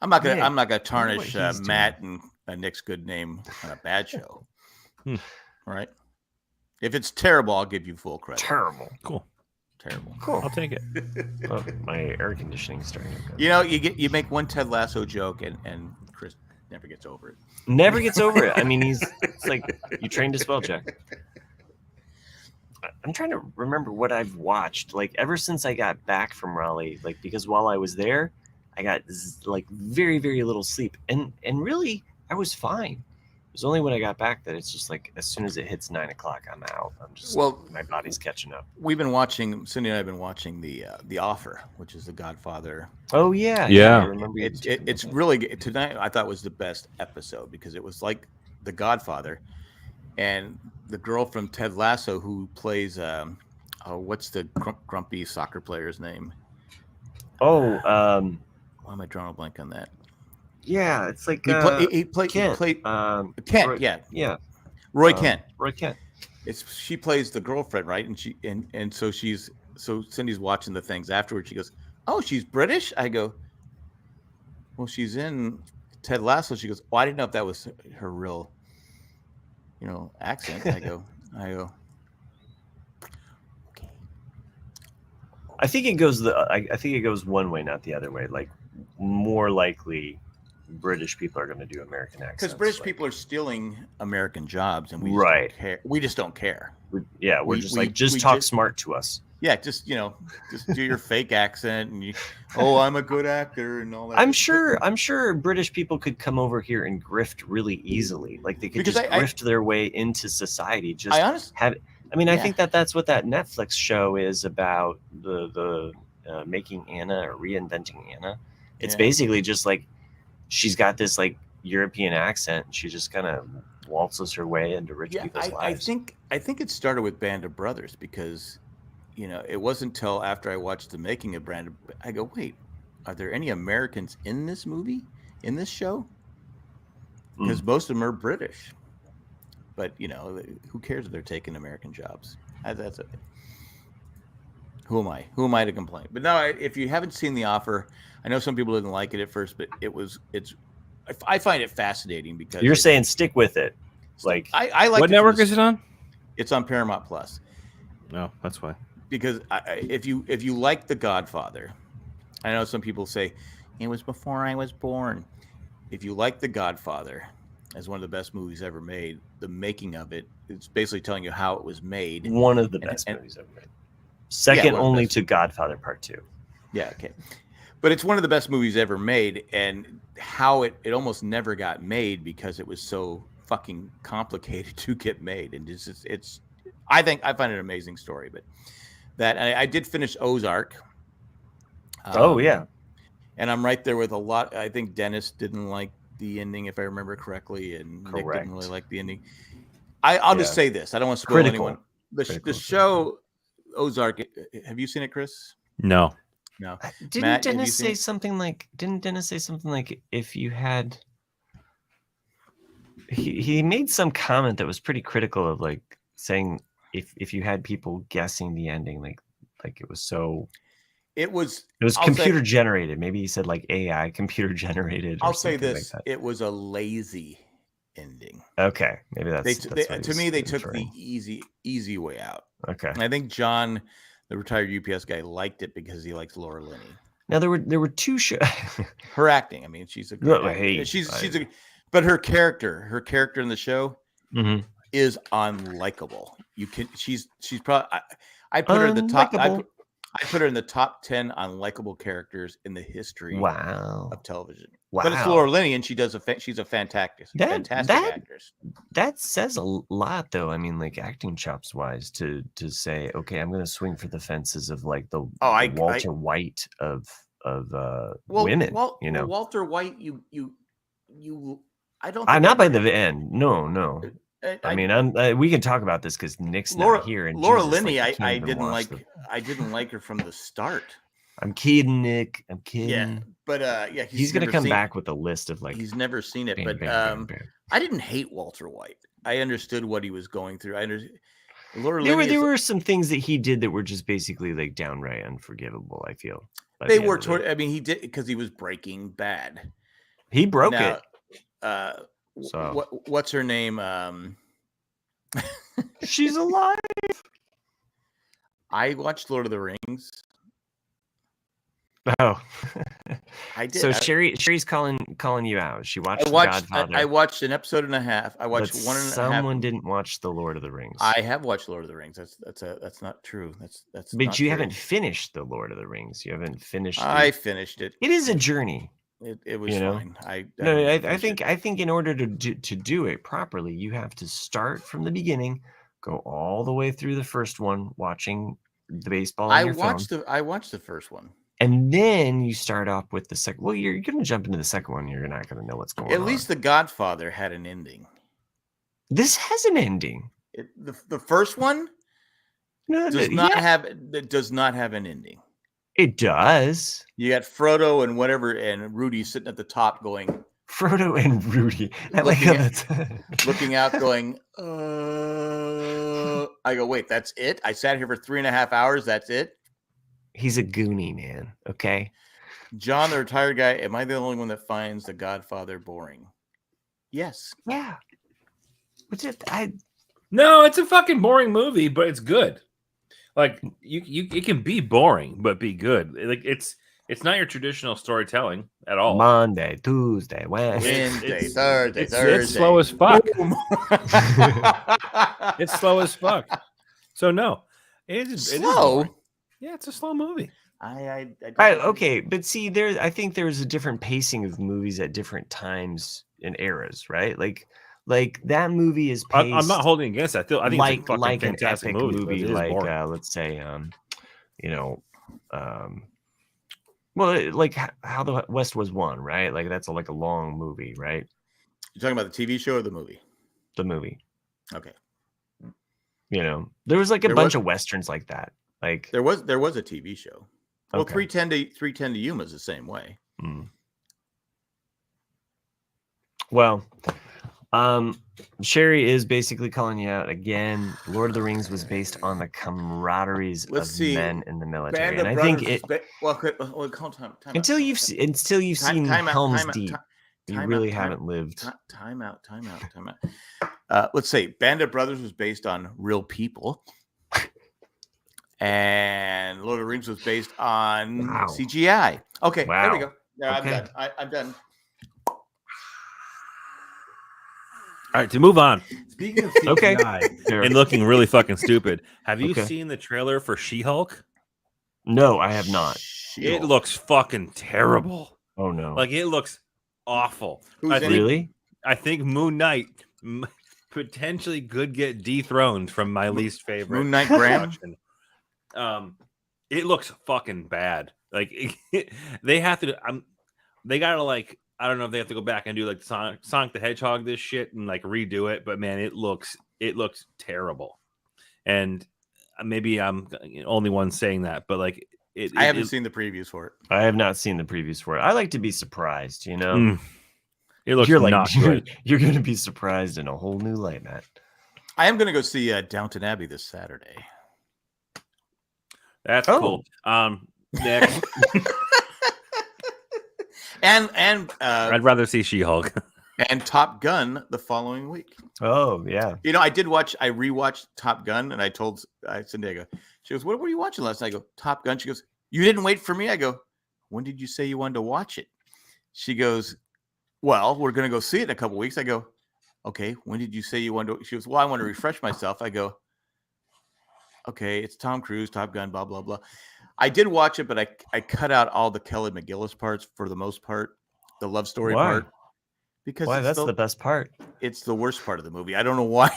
I'm not gonna tarnish Matt and Nick's good name on a bad show. All right. If it's terrible, I'll give you full credit. Terrible. Cool. Terrible. Cool. I'll take it. Oh, my air conditioning is starting. You make one Ted Lasso joke and Chris never gets over it. Never gets over it. I mean, it's like you trained to spell check. I'm trying to remember what I've watched, like, ever since I got back from Raleigh, like, because while I was there, I got like very, very little sleep, and really I was fine. It was only when I got back that it's just like, as soon as it hits 9 o'clock, I'm out. I'm just, my body's catching up. We've been watching, Cindy and I have been watching the Offer, which is the Godfather. Oh yeah. I remember it's really good. Tonight I thought was the best episode because it was like the Godfather, and the girl from Ted Lasso who plays what's the grumpy soccer player's name? Why am I drawing a blank on that? Yeah, it's like he played Kent. Roy, yeah. Roy Kent. Roy Kent. She plays the girlfriend, right? And so Cindy's watching the things afterwards. She goes, "Oh, she's British?" I go, "Well, she's in Ted Lasso." She goes, "Oh, I didn't know if that was her real, accent." I go. Okay. I think it goes I think it goes one way, not the other way. Like, more likely, British people are going to do American accents because British people are stealing American jobs, and we just don't care. We just don't care. We're talk smart to us. Yeah, just do your fake accent, and I'm a good actor and all that. I'm sure British people could come over here and grift really easily. Like, they could grift their way into society. I think that's what that Netflix show is about. The making Anna or reinventing Anna. It's basically just like, she's got this like European accent. And she just kind of waltzes her way into rich people's lives. I think it started with Band of Brothers because, it wasn't until after I watched the making of Band of, I go, wait, are there any Americans in this movie, in this show? Because most of them are British. But, who cares if they're taking American jobs? That's okay. Who am I? Who am I to complain? But no, if you haven't seen The Offer, I know some people didn't like it at first, but I find it fascinating because you're saying stick with it. Like, I like. What network is it on? It's on Paramount Plus. No, that's why. Because if you like The Godfather, I know some people say it was before I was born. If you like The Godfather as one of the best movies ever made, the making of it, it's basically telling you how it was made. One of the best movies ever made. Second only to Godfather Part 2. Yeah, okay. But it's one of the best movies ever made, and how it almost never got made because it was so fucking complicated to get made. And it's I find it an amazing story. But that I did finish Ozark. Yeah. And I'm right there with a lot. I think Dennis didn't like the ending, if I remember correctly, and Nick didn't really like the ending. I'll just say this. I don't want to spoil anyone. The show Ozark, have you seen it, Chris? No. Didn't Matt, Dennis say something like if you had he made some comment that was pretty critical of like saying if you had people guessing the ending, like it was so it was computer generated. Maybe he said like AI computer generated. I'll say this, it was a lazy ending. Okay, maybe that's to me they took the easy way out. Okay. And I think John, the retired UPS guy, liked it because he likes Laura Linney. Now there were two shows. Her acting, I mean, she's a good but her character in the show is unlikable. She's probably I put her in the top. I put her in the top 10 unlikable characters in the history of television. Wow. But it's Laura Linney, and she's a fantastic actress. That says a lot, though. I mean, like acting chops wise, to say, okay, I'm going to swing for the fences of like the Walter White of women. Walter White, I don't. I'm not by the end. No. I mean, we can talk about this because Nick's not here. And Laura Linney, I didn't like her from the start. I'm kidding, Nick. I'm kidding. Yeah, but he's gonna come back with a list of like he's never seen it. Bam. I didn't hate Walter White. I understood what he was going through. There were some things that he did that were just basically like downright unforgivable. I feel they were. I mean, he did because he was Breaking Bad. He broke it. So what's her name? She's alive. I watched Lord of the Rings. Oh, I did. So Sherry's calling you out. She watched Godfather. I watched an episode and a half. I watched one and a half. Someone didn't watch the Lord of the Rings. I have watched Lord of the Rings. That's not true. That's. But you haven't finished the Lord of the Rings. You haven't finished. I finished it. It is a journey. It was fine. I think in order to do it properly, you have to start from the beginning, go all the way through the first one, watching the baseball on your phone. I watched the first one. And then you start off with the second. Well, you're going to jump into the second one. You're not going to know what's going on. At least The Godfather had an ending. This has an ending. The first one does not have an ending. It does. You got Frodo and whatever, and Rudy sitting at the top going. Frodo and Rudy. Looking out, going. I go, wait, that's it? I sat here for 3.5 hours. That's it? He's a goonie, man. Okay. John, the retired guy, am I the only one that finds The Godfather boring? Yes. Yeah. No, it's a fucking boring movie, but it's good. Like it can be boring, but be good. Like it's not your traditional storytelling at all. Monday, Tuesday, Wednesday, Thursday. It's slow as fuck. It's slow as fuck. So no, it is slow. Yeah, it's a slow movie. Okay, but see, I think there's a different pacing of movies at different times and eras, right? Like that movie is paced. I'm not holding against that. I think like it's a fucking fantastic an epic movie like boring. let's say well, like How the West Was Won, right? Like that's like a long movie, right? You're talking about the TV show or the movie? The movie. Okay. There was like a bunch of westerns like that. Like there was a TV show. Well, okay. 310 to Yuma is the same way. Well, Sherry is basically calling you out again. Lord of the Rings was based on the camaraderies of men in the military, and I think it. Time until you've seen Helm's Deep, you really haven't lived. Time out. let's say Band of Brothers was based on real people. And Lord of the Rings was based on CGI. Okay, there we go. Yeah, okay. I'm done. All right, to move on. Speaking of CGI and looking really fucking stupid, have you seen the trailer for She-Hulk? No, I have not. It looks fucking terrible. Oh no! Like it looks awful. Really? I think Moon Knight potentially could get dethroned from my least favorite Moon Knight Graham. It looks fucking bad. Like they have to. They gotta like. I don't know if they have to go back and do like Sonic the Hedgehog this shit and like redo it. But man, it looks terrible. And maybe I'm the only one saying that, but like I haven't seen the previews for it. I have not seen the previews for it. I like to be surprised, you know. It looks not good. You're going to be surprised in a whole new light, Matt. I am going to go see Downton Abbey this Saturday. That's cool. Next. and I'd rather see She-Hulk. And Top Gun the following week. Oh, yeah. You know, I rewatched Top Gun, and I told Cindy, I go, she goes, what were you watching last night? I go, Top Gun. She goes, you didn't wait for me? I go, when did you say you wanted to watch it? She goes, well, we're going to go see it in a couple of weeks. I go, okay, when did you say you wanted to? She goes, well, I want to refresh myself. I go, okay, it's Tom Cruise, Top Gun, blah, blah, blah. I did watch it, but I cut out all the Kelly McGillis parts for the most part, the love story part. Because that's the best part. It's the worst part of the movie. I don't know why.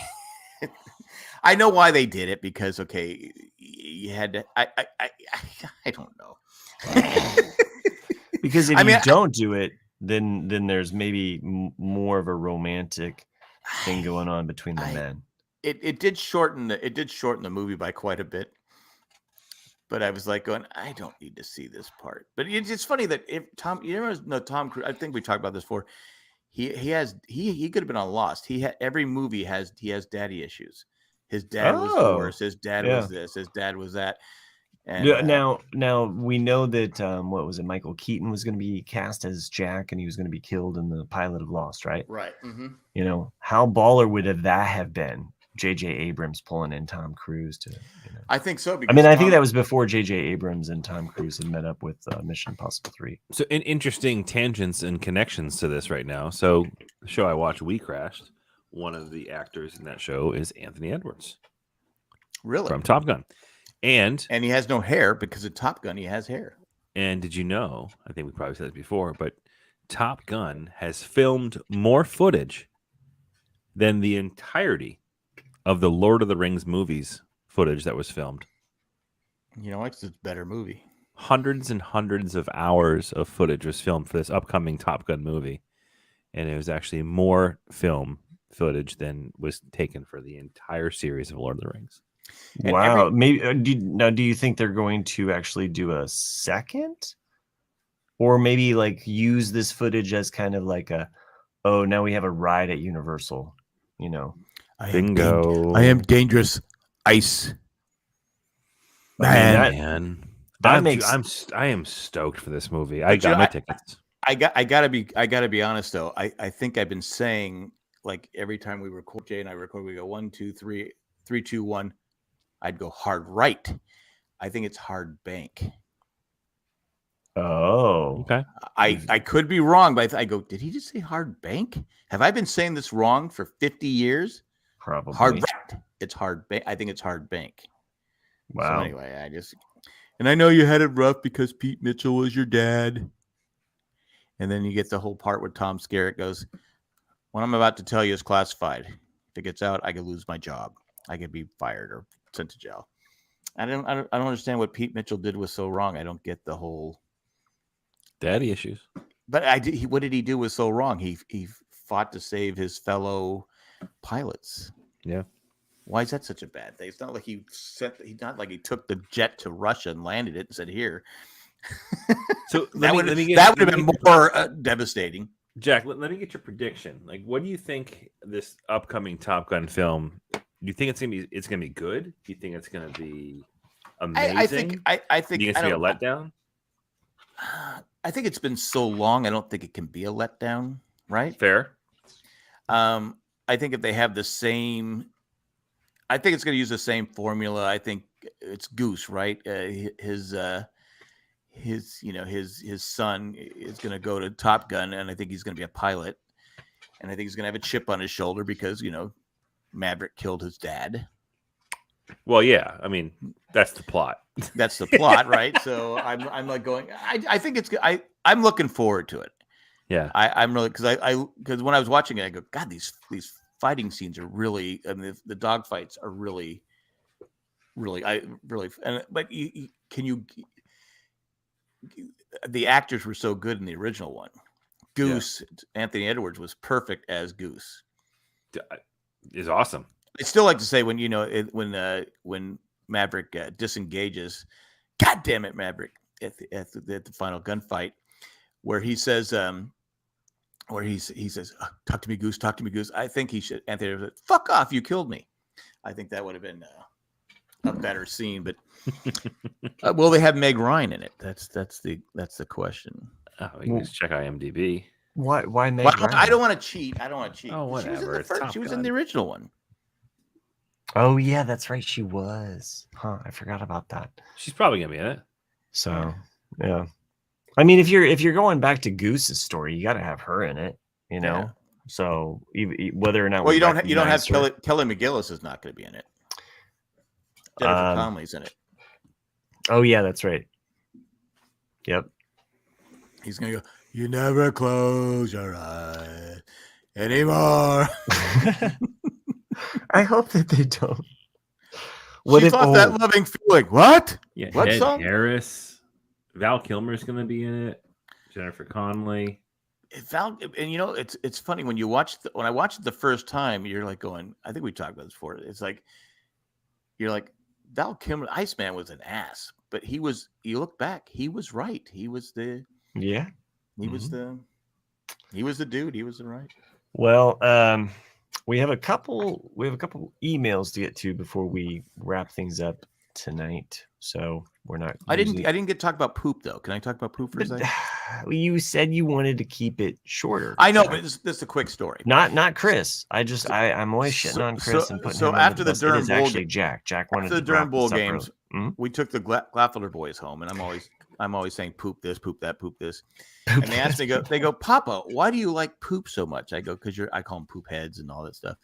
I know why they did it because you had to. I don't know. Because if you don't do it, then there's maybe more of a romantic thing going on between the men. It did shorten the movie by quite a bit. But I was like going, I don't need to see this part. But it's funny that if Tom Cruise, I think we talked about this before. He could have been on Lost. Every movie he has daddy issues. His dad was divorced. His dad was this. His dad was that. And now we know that what was it? Michael Keaton was going to be cast as Jack, and he was going to be killed in the pilot of Lost, right? Right. Mm-hmm. You know, how baller would that have been? J.J. Abrams pulling in Tom Cruise to. I think so. I think that was before J.J. Abrams and Tom Cruise had met up with Mission Impossible 3. So, interesting tangents and connections to this right now. So, the show I watched, We Crashed. One of the actors in that show is Anthony Edwards. Really? From Top Gun. And he has no hair because of Top Gun. He has hair. And did you know, I think we probably said this before, but Top Gun has filmed more footage than the entirety of the Lord of the Rings movies footage that was filmed. You know, it's a better movie. Hundreds and hundreds of hours of footage was filmed for this upcoming Top Gun movie. And it was actually more film footage than was taken for the entire series of Lord of the Rings. Wow. Maybe do you think they're going to actually do a second? Or maybe like use this footage as kind of like now we have a ride at Universal, you know? Bingo. I am dangerous ice. Man. I am stoked for this movie. I got my tickets. I gotta be honest though. I think I've been saying like every time we record, Jay and I record, we go 1, 2, 3, 3, 2, 1. I'd go hard right. I think it's hard bank. Oh, okay. I could be wrong, but I go, did he just say hard bank? Have I been saying this wrong for 50 years? Probably. Hard right. It's hard bank. I think it's hard bank. Wow. So anyway, and I know you had it rough because Pete Mitchell was your dad. And then you get the whole part where Tom Skerritt goes, what I'm about to tell you is classified. If it gets out, I could lose my job. I could be fired or sent to jail. I don't understand what Pete Mitchell did was so wrong. I don't get the whole daddy issues. But what did he do was so wrong? He fought to save his fellow pilots. Yeah. Why is that such a bad thing? It's not like he took the jet to Russia and landed it and said, here. So that would have been more devastating. Jack, let me get your prediction. Like, what do you think this upcoming Top Gun film? Do you think it's gonna be good? Do you think it's gonna be amazing? I think do you think it's gonna be a letdown? I think it's been so long. I don't think it can be a letdown. Right? Fair. I if they have the same, I think it's going to use the same formula. I think it's Goose, right? His son is going to go to Top Gun, and I think he's going to be a pilot, and I think he's going to have a chip on his shoulder because Maverick killed his dad. Well, yeah, I mean that's the plot. That's the plot, right? So I'm like going. I think it's. I'm looking forward to it. Yeah, I'm really because when I was watching it, I go, God, these fighting scenes are really. I mean, the dog fights are really. But the actors were so good in the original one. Goose, Anthony Edwards was perfect as Goose. Is awesome. I still like to say when when Maverick disengages, God damn it, Maverick at the final gunfight, where he says, talk to me, Goose, talk to me, Goose. I think he should. Anthony Edwards, fuck off, you killed me. I think that would have been a better scene, but will they have Meg Ryan in it? That's the question. Oh, you can just check IMDb. Why Meg Ryan? I don't want to cheat. Oh, whatever. She was in the original one. Oh yeah, that's right. She was. Huh? I forgot about that. She's probably gonna be in it. So yeah. I mean, if you're going back to Goose's story, you got to have her in it. Yeah. So whether or not you don't have Kelly McGillis is not going to be in it. Jennifer Connelly's in it. Oh yeah, that's right. Yep. He's gonna go. You never close your eyes anymore. I hope that they don't. What if that loving feeling? What? Yeah. What Ed song? Harris. Val Kilmer's gonna be in it. Jennifer Connelly. It's funny when I watched it the first time, you're like going. I think we talked about this before. It's like you're like Val Kilmer. Iceman was an ass, but he was. You look back, he was right. He was the. Yeah. He was the dude. He was the right. Well, we have a couple emails to get to before we wrap things up tonight. So we're not. I didn't get to talk about poop though. Can I talk about poop for a second? You said you wanted to keep it shorter. I know, but this is a quick story. Not Chris. I'm always shitting on Chris and putting him after the the Durham Bowl. Actually, Jack wanted after the Durham Bowl games. Mm-hmm. We took the Glaffelder boys home, and I'm always saying poop this, poop that, poop this. And they asked me, they go, Papa, why do you like poop so much? I go, because I call them poop heads and all that stuff.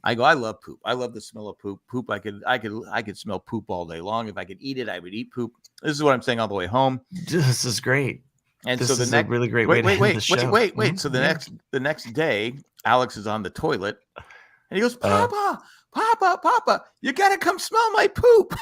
I go, I love poop. I love the smell of poop. Poop, I could smell poop all day long. If I could eat it, I would eat poop. This is what I'm saying all the way home. This is great. And this so is a really great way to end the show. Wait. So the next day, Alex is on the toilet, and he goes, Papa, you gotta come smell my poop.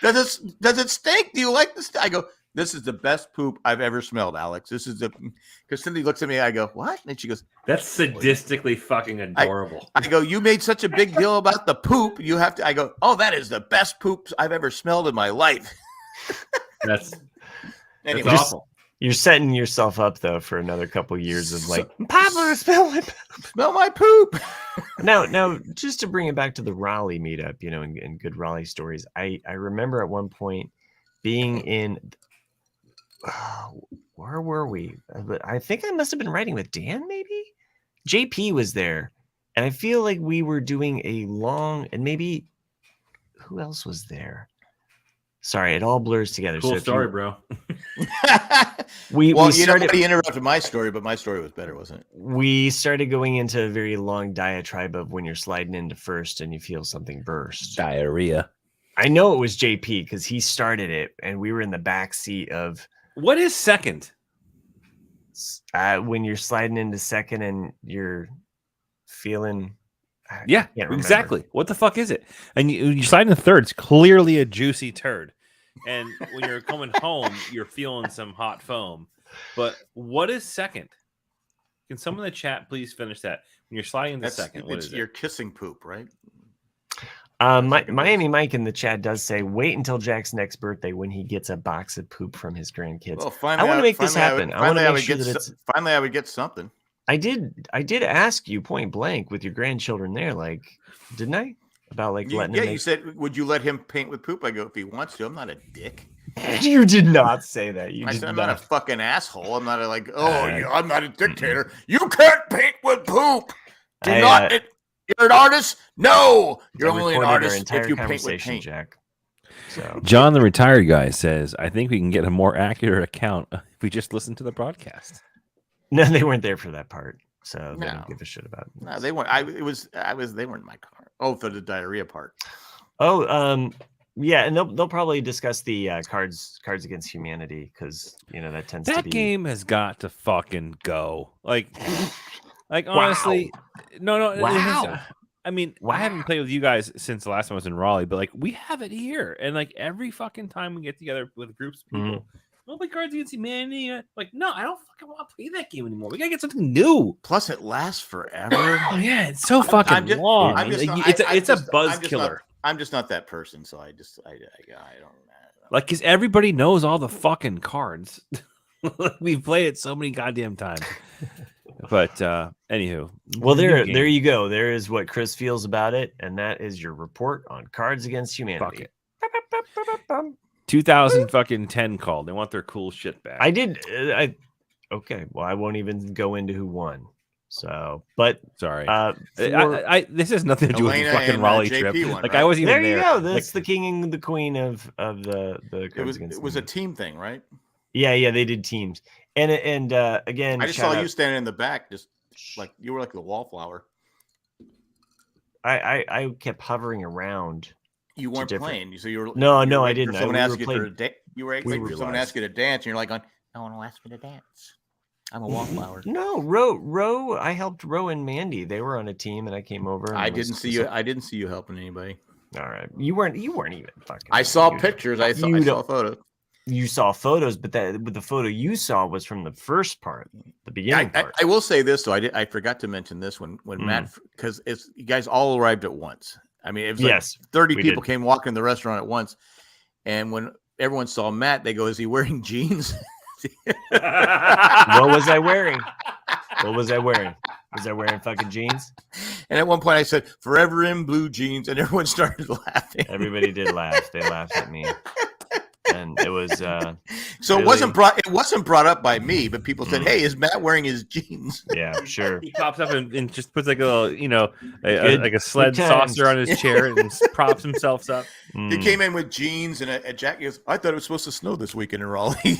Does it stink? Do you like this? I go, this is the best poop I've ever smelled, Alex. Because Cindy looks at me, I go, what? And she goes, that's sadistically fucking adorable. I go, you made such a big deal about the poop. You have to. I go, oh, that is the best poop I've ever smelled in my life. That's awful. You're setting yourself up though for another couple years of like, Papa, smell my poop. Now, just to bring it back to the Raleigh meetup, and good Raleigh stories. I remember at one point being in. Where were we? I think I must have been writing with Dan. Maybe JP was there, and I feel like we were doing a long. And maybe who else was there? Sorry, it all blurs together. Cool story, bro. we started. Nobody interrupted my story, but my story was better, wasn't it? We started going into a very long diatribe of when you're sliding into first and you feel something burst. Diarrhea. I know it was JP because he started it, and we were in the back seat of. What is second? When you're sliding into second and you're feeling. Yeah, exactly. What the fuck is it? And you slide into third. It's clearly a juicy turd. And when you're coming home, you're feeling some hot foam. But what is second? Can someone in the chat please finish that? When you're sliding into second, what is it? You're kissing poop, right? Miami Mike in the chat does say, wait until Jack's next birthday when he gets a box of poop from his grandkids. Well, finally, I want to make this happen. I want to make sure that it's. Finally, I would get something. I did ask you point blank with your grandchildren there, like, didn't I? About letting him. You said, would you let him paint with poop? I go, if he wants to. I'm not a dick. You did not say that. I'm not a fucking asshole. I'm not I'm not a dictator. You can't paint with poop. You're an artist? No. You're only an artist if you paint with paint. Jack. So John, the retired guy, says, I think we can get a more accurate account if we just listen to the broadcast. No, they weren't there for that part. So they don't give a shit about it. No, they weren't. They weren't in my car. Oh, for the diarrhea part. Oh, yeah, and they'll probably discuss the Cards Against Humanity because that tends to be. That game has got to fucking go. Like honestly, no. Wow. I haven't played with you guys since the last time I was in Raleigh, but we have it here, and every fucking time we get together with groups of people, we'll play Cards Against Humanity. No, I don't fucking want to play that game anymore. We gotta get something new. Plus, it lasts forever. Oh yeah, it's so fucking long. It's a buzz killer. I'm just not that person, so I don't. Because everybody knows all the fucking cards. We've played it so many goddamn times. But anywho, well, there you go. There is what Chris feels about it, and that is your report on Cards Against Humanity. 2010 called. They want their cool shit back. Okay. Well, I won't even go into who won. So, but sorry, this has nothing to do with the fucking Raleigh trip. Won, right? I wasn't even there. There you go. That's the king and the queen of the. It was a team thing, right? Yeah, they did teams, and again, I just saw you standing in the back, just like you were like the wallflower. I kept hovering around. You weren't playing, so you were. No, I didn't. Someone asked you for someone asked you to dance, and you're like, "No one will ask me to dance. I'm a wallflower." No, Ro. I helped Ro and Mandy. They were on a team, and I came over. I didn't see you helping anybody. All right, you weren't even fucking. I saw pictures. I saw photos. You saw photos, but the photo you saw was from the first part, the beginning part. I will say this though. I forgot to mention this when Matt, because you guys all arrived at once. I mean, it was 30 people came walking in the restaurant at once, and when everyone saw Matt, they go, "Is he wearing jeans?" What was I wearing? Was I wearing fucking jeans? And at one point I said, "Forever in blue jeans," and everyone started laughing. Everybody did laugh. They laughed at me. And it was so really... it wasn't brought up by me, but people said, "Hey, is Matt wearing his jeans?" Yeah, sure. He pops up and just puts like a little, like a sled saucer on his chair and props himself up. He came in with jeans and a jacket. He goes, "I thought it was supposed to snow this weekend in Raleigh."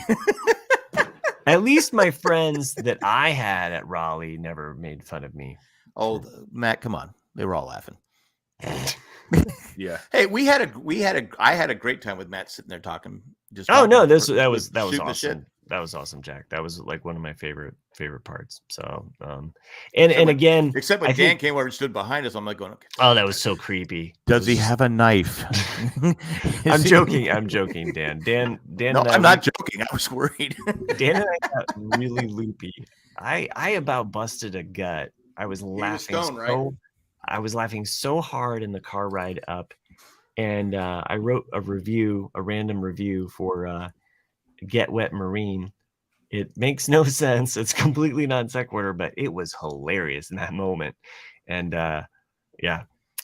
At least my friends that I had at Raleigh never made fun of me. Oh, Matt, come on. They were all laughing. Yeah. Hey, I had a great time with Matt sitting there talking. That was awesome. That was awesome, Jack. That was like one of my favorite parts. So, and again, except when Dan came over and stood behind us, I'm like going, okay. Oh, that was so creepy. Does he have a knife? I'm joking, Dan. Dan. No, I'm not joking. I was worried. Dan and I got really loopy. I about busted a gut. I was laughing. I was laughing so hard in the car ride up, and I wrote a random review for Get Wet Marine. It makes no sense. It's completely non sequitur, but it was hilarious in that moment. And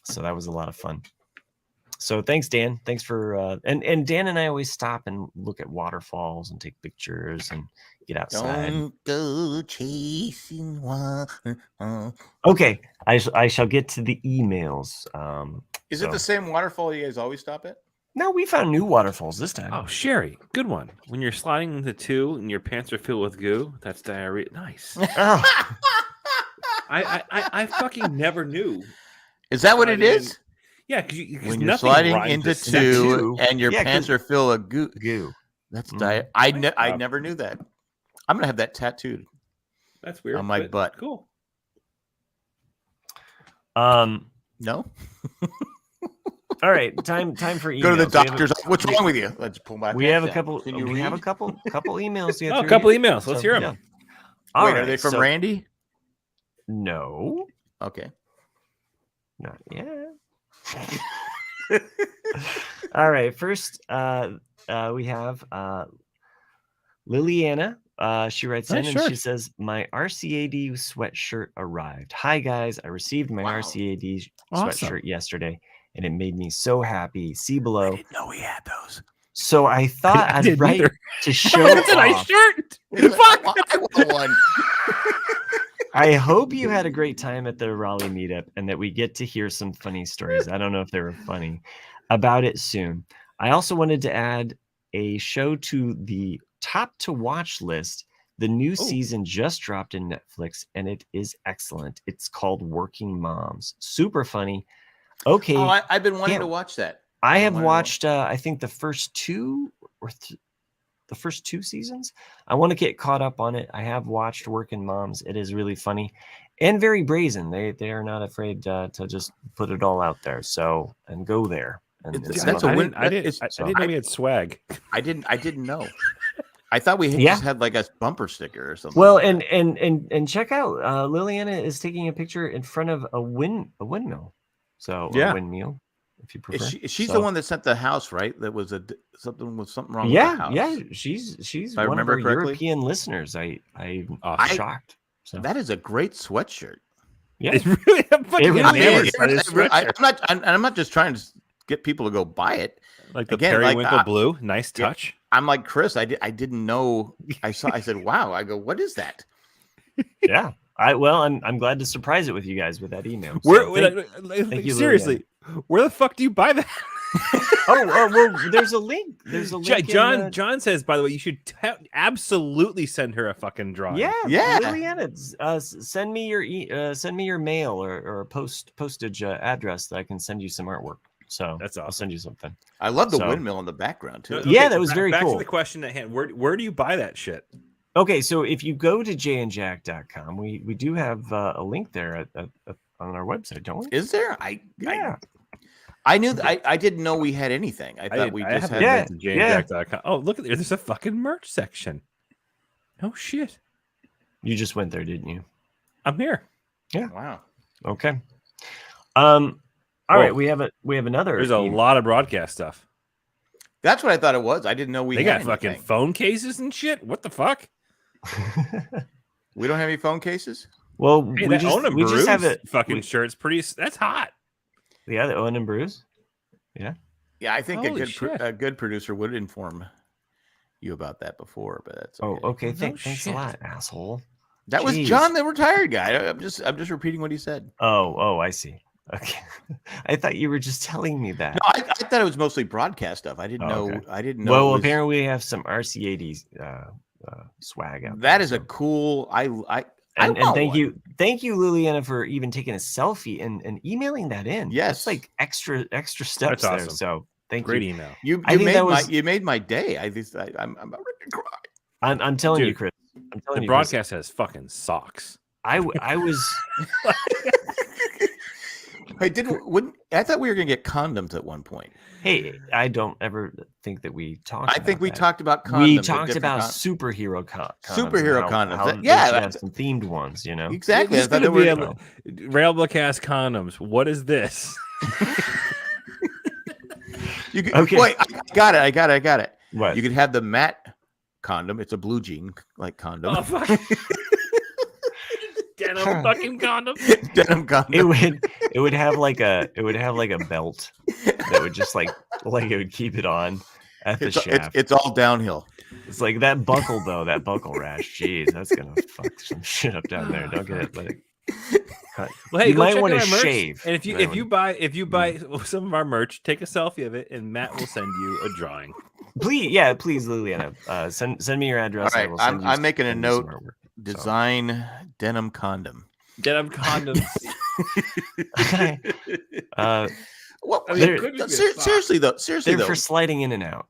so that was a lot of fun. So thanks, Dan. Thanks for and Dan and I always stop and look at waterfalls and take pictures and get outside. Don't go chasing water. Okay, I shall get to the emails. Is it the same waterfall you guys always stop at? No, we found new waterfalls this time. Oh, Sherry, good one. When you're sliding into two and your pants are filled with goo, that's diarrhea. Nice. Oh. I fucking never knew. Is that what it is? Yeah, because when you're sliding into two and your pants are filled with goo. That's diet. I never knew that. I'm gonna have that tattooed. That's weird. On my butt. Cool. No. All right, time for emails. Go to the doctor's. What's wrong with you? Let's pull back. We have a couple. We have a couple emails. A couple emails. Let's hear them. Yeah. Wait, are they from Randy? No. Okay. Not yet. All right. First, we have Liliana. She writes in and she says, "My RCAD sweatshirt arrived. Hi guys, I received my RCAD sweatshirt yesterday, and it made me so happy. See below." I didn't know we had those. So I thought I'd write to show It's a nice shirt. Fuck. I want one. I hope you had a great time at the Raleigh meetup and that we get to hear some funny stories. I don't know if they were funny about it soon. I also wanted to add a show to the top to watch list. The new season just dropped in Netflix and it is excellent. It's called Working Moms. Super funny. Okay. Oh, I've been wanting to watch that. I have watched, I think the first two seasons. I want to get caught up on it. I have watched Working Moms. It is really funny and very brazen. They are not afraid to just put it all out there. So, and go there. And that's a win. I didn't know we had swag. I didn't know. I thought we just had like a bumper sticker or something. Well, and check out Liliana is taking a picture in front of a windmill. So a windmill, if you prefer. She's the one that sent the house, right? That was something wrong with the house. Yeah, she's one of our European listeners. I'm shocked. So that is a great sweatshirt. Yeah, it's really I'm not just trying to get people to go buy it. Like the periwinkle blue, nice touch. I'm like Chris. I didn't know. I said, "Wow!" I go, "What is that?" Yeah. I'm glad to surprise it with you guys with that email. So thank you, seriously, where the fuck do you buy that? well, there's a link. John says, by the way, you should absolutely send her a fucking drawing. Yeah. Liliana, send me your mail or postage address that I can send you some artwork. So that's awesome. I'll send you something. I love the windmill in the background too. Yeah, that was very cool. Back to the question at hand. Where do you buy that shit? Okay, so if you go to jandjack.com, we do have a link there on our website, don't we? Is there? I knew I didn't know we had anything. I thought we just had jandjack.com. Oh, look at there. There's a fucking merch section. Oh shit. You just went there, didn't you? I'm here. Yeah. Wow. Okay. All right, we have another. There's a lot of broadcast stuff. That's what I thought it was. I didn't know they got fucking phone cases and shit. What the fuck? We don't have any phone cases. Well, hey, we just have it. Fucking shirts, pretty. That's hot. Yeah, the Owen and Bruce. Yeah. Yeah, I think a good producer would inform you about that before, but that's okay. Oh, okay. Thanks a lot, asshole. That was John, the retired guy. I'm just repeating what he said. Oh, I see. Okay, I thought you were just telling me that. No, I thought it was mostly broadcast stuff. I didn't know. Okay. I didn't know. Well, apparently we have some RCAD swag out. That is a cool. And thank you, Liliana, for even taking a selfie and emailing that in. Yes, it's like extra steps there. Awesome. So thank you. Great email. You made my day. I'm about ready to cry. I'm telling you, Chris. I'm telling you, the broadcast has fucking socks. I was. Hey, I thought we were going to get condoms at one point. Hey, I don't ever think that we talked. I think we talked about condoms. We talked about superhero condoms. Superhero condoms. Have some themed ones, you know. Exactly. It's going to be Railbook-ass condoms. What is this? Okay. Wait, I got it. What? You could have the matte condom. It's a blue jean like condom. Oh, fuck. Denim fucking condom. Denim condom. It would have like a belt that would just like it would keep it on at the shaft. It's all downhill. It's like that buckle though, that buckle rash. Jeez, that's gonna fuck some shit up down there. Don't get it. Let it cut. Well, hey, you go might check want to out our merch. shave. And if you buy some of our merch, take a selfie of it, and Matt will send you a drawing. Please, Liliana, send me your address. All right, I'm making a note. Design denim condom. Denim condoms. Well, I mean, seriously though, they're for sliding in and out.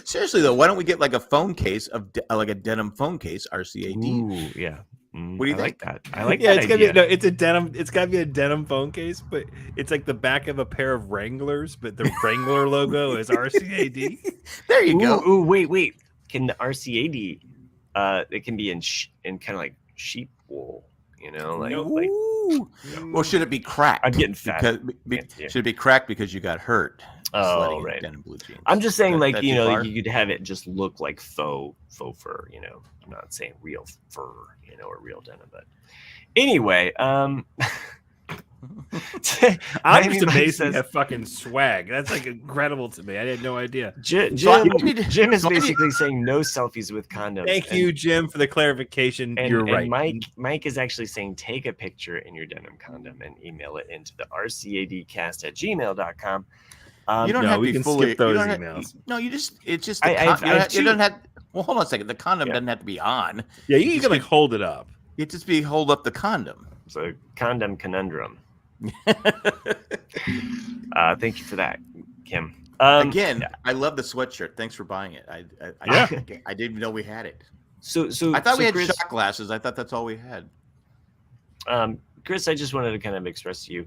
Seriously though, why don't we get like a phone case of like a denim phone case, RCAD? Ooh, yeah. What do you think? Like that? I like. Yeah, that it's idea. gonna be it's a denim. It's gotta be a denim phone case, but it's like the back of a pair of Wranglers, but the Wrangler logo is RCAD. There you go. Ooh, wait. Can the RCAD? It can be in kind of like sheep wool, you know, like. Well, should it be cracked? I'm getting fat. Should it be cracked because you got hurt? Oh, right. Denim blue jeans. I'm just saying, like, you know, you could have it just look like faux fur. You know, I'm not saying real fur, you know, or real denim, but anyway, I'm just amazed you have fucking swag. That's like incredible to me. I had no idea. Jim is basically saying no selfies with condoms. Thank you, Jim, for the clarification. You're right. And Mike is actually saying take a picture in your denim condom and email it into the rcadcast@gmail.com. You don't have to be fully skip those emails. It's just you don't have. Well, hold on a second. The condom doesn't have to be on. Yeah, you can like hold it up. It just be hold up the condom. It's a condom conundrum. Thank you for that, Kim. Again, I love the sweatshirt. Thanks for buying it. I didn't even know we had it. So I thought we had Chris, shot glasses. I thought that's all we had. Chris, I just wanted to kind of express to you,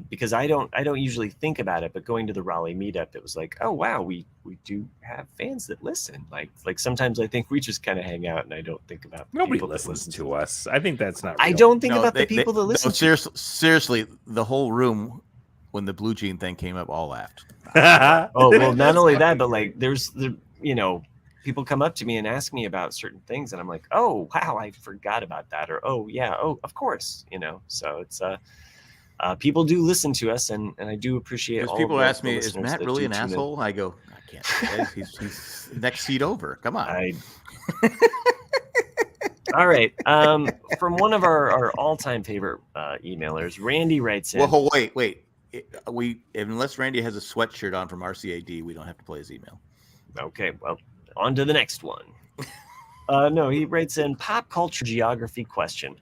because I don't usually think about it, but going to the Raleigh meetup, it was like, oh wow, we do have fans that listen. Like sometimes I think we just kind of hang out and I don't think about nobody listens to us. I think that's not real. I don't think about the people that listen. Seriously, the whole room when the blue jean thing came up all laughed. Oh well, not only that, but like there's people come up to me and ask me about certain things and I'm like, oh wow, I forgot about that, or oh yeah, oh of course, so it's people do listen to us, and I do appreciate. Because people ask me, "Is Matt really an asshole?" I go, "I can't. He's next seat over. Come on." All right. From one of our all-time favorite emailers, Randy writes in. Well, wait. Unless Randy has a sweatshirt on from RCAD, we don't have to play his email. Okay. Well, on to the next one. No, he writes in pop culture geography question.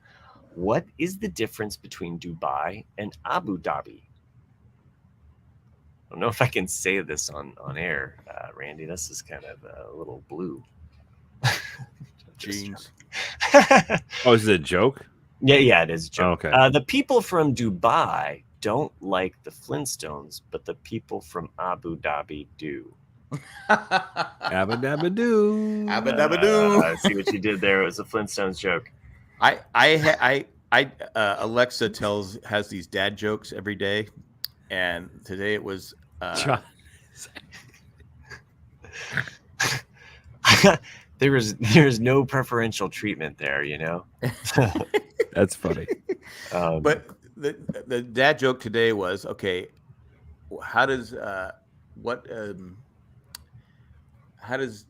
What is the difference between Dubai and Abu Dhabi? I don't know if I can say this on air, Randy. This is kind of a little blue. Jeans. Oh, is it a joke? Yeah, it is a joke. Oh, okay. The people from Dubai don't like the Flintstones, but the people from Abu Dhabi do. Abba dabba doo. Abba dabba doo. I see what you did there. It was a Flintstones joke. Alexa has these dad jokes every day, and today it was. There's no preferential treatment there, That's funny. But the dad joke today was, okay, how does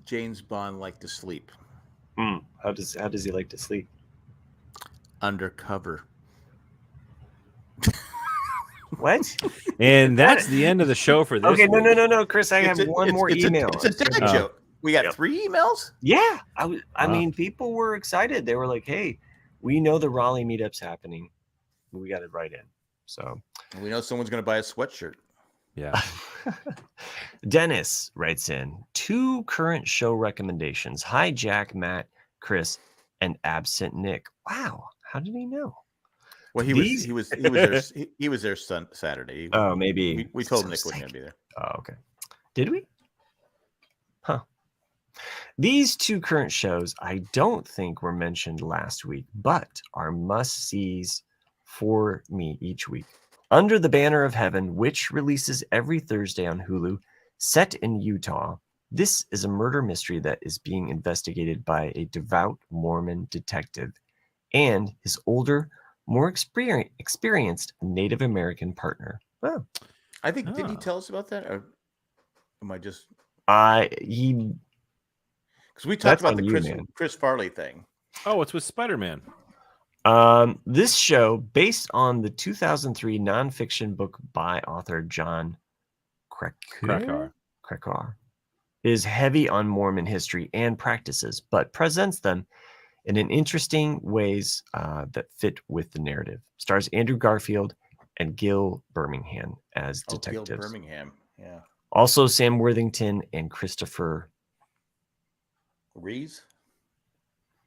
James Bond like to sleep? How does he like to sleep? Undercover. What? And that's the end of the show for this. Okay, no, Chris, I have one more email. It's a dad joke. We got 3 emails? Yeah. I mean, people were excited. They were like, hey, we know the Raleigh meetup's happening. We got it right in. So we know someone's going to buy a sweatshirt. Yeah. Dennis writes in 2 current show recommendations. Hi, Jack, Matt, Chris, and absent Nick. Wow. How did he know? Well, he was there Saturday. Maybe we told Nick wasn't going to be there. Oh, okay. Did we? Huh. These 2 current shows I don't think were mentioned last week, but are must-sees for me each week. Under the Banner of Heaven, which releases every Thursday on Hulu, set in Utah. This is a murder mystery that is being investigated by a devout Mormon detective and his older, more experienced Native American partner. Oh. I think, did he tell us about that? Or am I just... Because we talked about the Chris Farley thing. Oh, it's with Spider-Man. This show, based on the 2003 nonfiction book by author John Krakauer, is heavy on Mormon history and practices, but presents them in an interesting ways that fit with the narrative. Stars Andrew Garfield and Gil Birmingham as detectives. Gil Birmingham, yeah. Also Sam Worthington and Christopher Reeves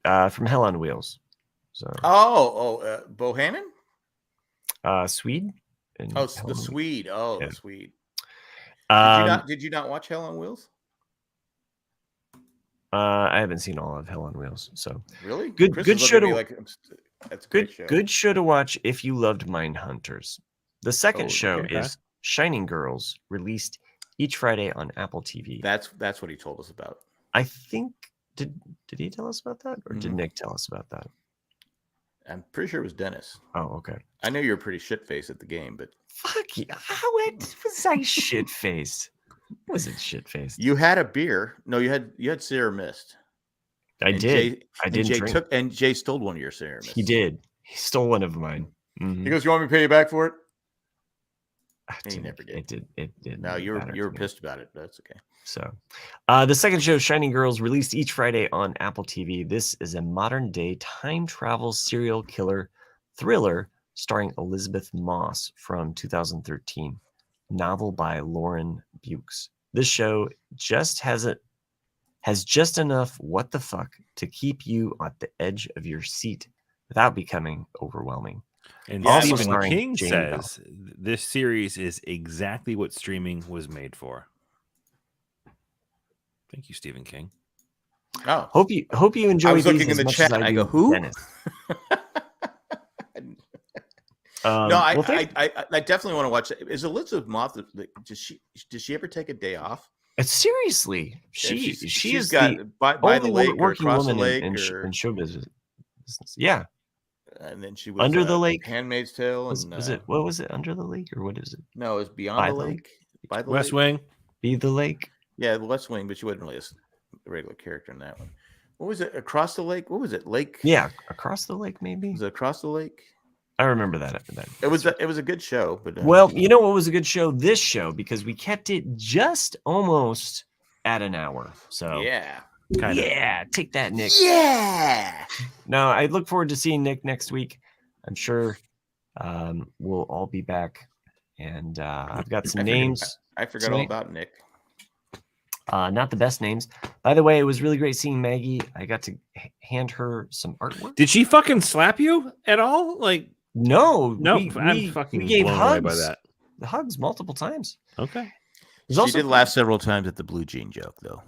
from Hell on Wheels. So Bohannon? Swede. The Swede. Oh, yeah. The Swede. Did you not watch Hell on Wheels? I haven't seen all of Hell on Wheels, so really good show to that's a great show. Good show to watch if you loved Mindhunters. The second show is Shining Girls, released each Friday on Apple TV. That's what he told us about. I think did he tell us about that, or did Nick tell us about that? I'm pretty sure it was Dennis. Oh, okay. I know you were pretty shit faced at the game, but fuck you. How was I shit faced? Was it shit faced? You had a beer. No, you had Sierra Mist. I did. I didn't drink. And Jay stole one of your Sierra Mist. He did. He stole one of mine. Mm-hmm. He goes, "You want me to pay you back for it?" He never did. It did. No, you were pissed about it. That's okay. So, the second show, Shining Girls, released each Friday on Apple TV. This is a modern day time travel serial killer thriller starring Elizabeth Moss from 2013. Novel by Lauren Bukes. This show just has just enough what the fuck to keep you at the edge of your seat without becoming overwhelming. And Stephen King says this series is exactly what streaming was made for. Thank you, Stephen King. Oh, hope you enjoy. I was looking in the chat. I go, who? No, I definitely want to watch it. Is Elizabeth Moss? Does she ever take a day off? Seriously, she's got by the lake or working across the woman lake in show business. Yeah, and then she was Under the Lake, Handmaid's Tale. What was it? Under the Lake, or what is it? No, it was Beyond the Lake. By the West Wing. Be the Lake. Yeah, the West Wing, but she wasn't really a regular character in that one. What was it? Across the Lake? What was it? Lake? Yeah, Across the Lake, maybe. Was it Across the Lake? I remember that. It was a good show, but well, you know what was a good show? This show, because we kept it just almost at an hour. So yeah, take that, Nick. Yeah. No, I look forward to seeing Nick next week. I'm sure we'll all be back, and I've got some names. I forgot all about Nick. Not the best names. By the way, it was really great seeing Maggie. I got to hand her some artwork. Did she fucking slap you at all? Like, no. I'm fucking we gave blown hugs. away by that. The hugs multiple times. Okay. She did laugh several times at the blue jean joke, though.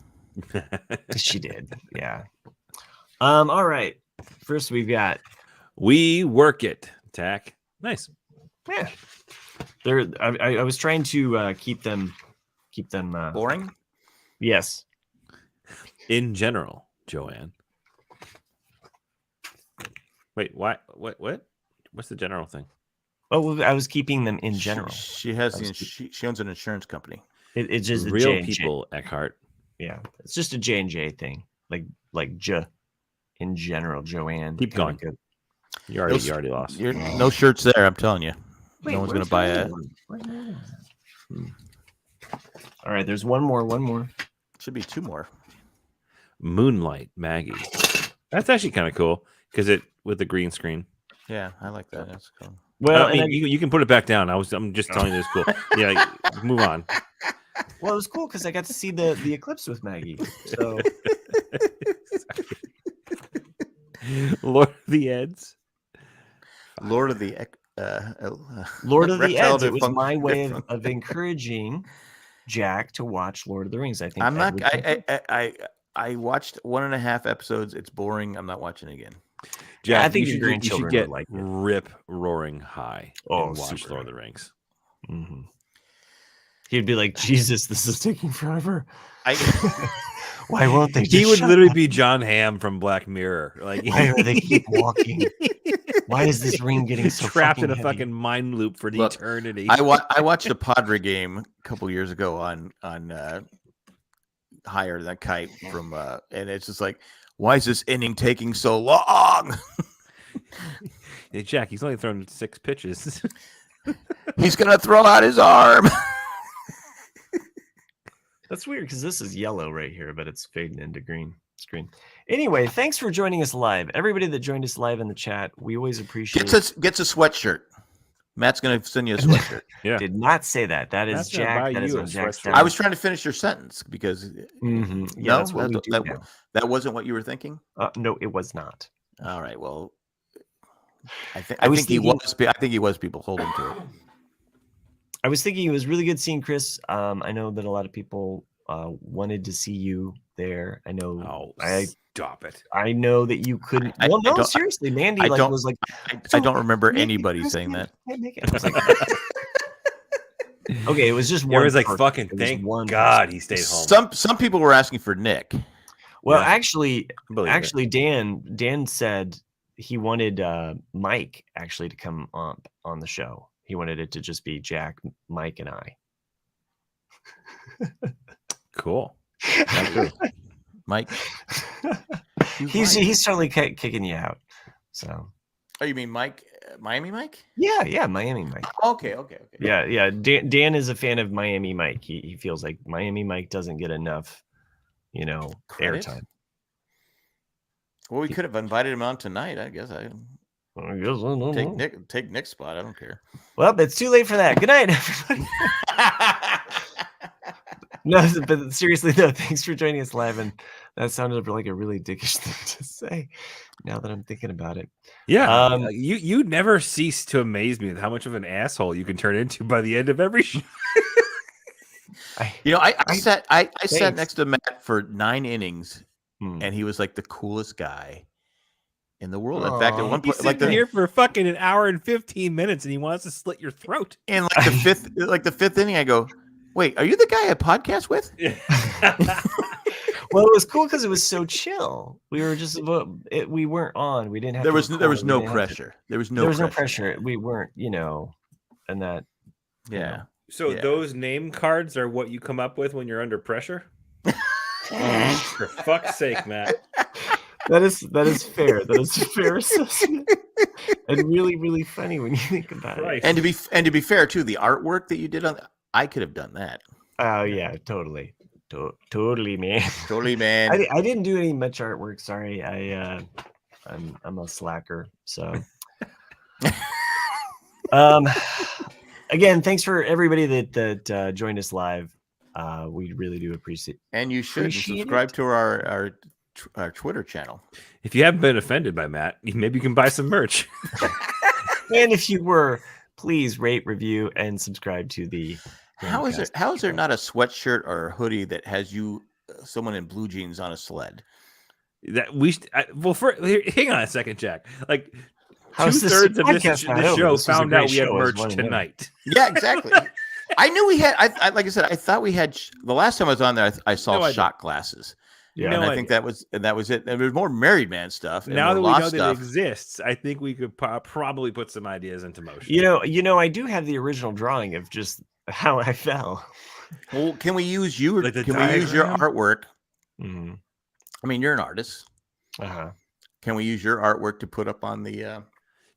She did. Yeah. All right. First, we've got We Work It. Tack. Nice. Yeah. I was trying to keep them boring. Yes. In general, Joanne. Wait, why? What? What's the general thing? Oh, I was keeping them in general. She owns an insurance company. It's just real J&J. people, Eckhart. Yeah, it's just a J&J thing, like J in general. Joanne, keep going. Good. You already lost. No shirts there. I'm telling you, no one's gonna buy it. All right, there's one more. Should be two more. Moonlight Maggie. That's actually kind of cool because it with the green screen. Yeah, I like that. That's cool. Well, I mean, you can put it back down. I'm just telling you it's cool. Yeah, move on. Well, it was cool because I got to see the eclipse with Maggie. So, Lord of the Eds. Lord of the Eds. It was my way of encouraging Jack to watch Lord of the Rings. I think I'm not. I watched 1.5 episodes. It's boring. I'm not watching again. Jack, I think you should get like rip roaring high and watch Lord of the Rings. Mm-hmm. He'd be like, Jesus, this is taking forever. Why won't they? He would literally be John Hamm from Black Mirror. Like, why are they keep walking? Why is this ring getting so trapped in a heavy? fucking mind loop for eternity? I watched a Padre game a couple years ago on Higher Than Kite from and it's just like, why is this inning taking so long? Hey, Jack, he's only thrown 6 pitches. He's gonna throw out his arm. That's weird because this is yellow right here, but it's fading into green screen. Anyway, thanks for joining us live. Everybody that joined us live in the chat, we always appreciate it. Gets a sweatshirt. Matt's gonna send you a sweatshirt. Yeah. Did not say that. That is Jack. That is on Jack's. I was trying to finish your sentence because yeah, that's what we do now. That wasn't what you were thinking? No, it was not. All right. Well, I think he was people hold him to it. I was thinking it was really good seeing Chris. I know that a lot of people wanted to see you there. I know. Stop it. I know that you couldn't. Seriously, Mandy was like. I don't remember anybody saying that. Okay, it was just one. It was like fucking thank God he stayed home. Some people were asking for Nick. Well, actually, Dan said he wanted Mike actually to come on the show. He wanted it to just be Jack, Mike, and I. Cool. Mike. He's totally kicking you out. So. Oh, you mean Mike? Miami Mike? Yeah, Miami Mike. Okay. Yeah. Dan is a fan of Miami Mike. He feels like Miami Mike doesn't get enough, airtime. Well, we could have invited him on tonight. I guess I don't take Nick's spot. I don't care. Well, it's too late for that. Good night, everybody. No, but seriously though, thanks for joining us live. And that sounded like a really dickish thing to say. Now that I'm thinking about it, yeah, you never cease to amaze me with how much of an asshole you can turn into by the end of every show. I sat next to Matt for 9 innings, and he was like the coolest guy in the world. In fact, at one point, he's here for fucking an hour and 15 minutes, and he wants to slit your throat. And the fifth inning, I go, "Wait, are you the guy I podcast with?" Well, it was cool because it was so chill. We were just we weren't on. We didn't have. There was no pressure. There was no pressure. We weren't, and that. Yeah. So those name cards are what you come up with when you're under pressure. For fuck's sake, Matt. That is fair. That is a fair assessment. And really, really funny when you think about it. And to be fair too, the artwork that you did I could have done that. Oh yeah, totally. Totally, man. Totally, man. I didn't do any much artwork. Sorry, I'm a slacker. So, again, thanks for everybody that joined us live. We really do appreciate. And you should subscribe to our Twitter channel. If you haven't been offended by Matt, maybe you can buy some merch. And if you were, please rate, review, and subscribe to the. How is there not a sweatshirt or a hoodie that has someone in blue jeans on a sled? That hang on a second, Jack. Like 2/3 of this show found out we had merch tonight. Yeah, exactly. I knew we had. Like I said, I thought we had. The last time I was on there, I saw shot glasses. Yeah, and I think that was it. And there's more married man stuff. Now that we know that it exists, I think we could probably put some ideas into motion. I do have the original drawing of just how I fell. Well, can we use you? Can we use your artwork? Mm-hmm. I mean, you're an artist. Can we use your artwork to put up on the?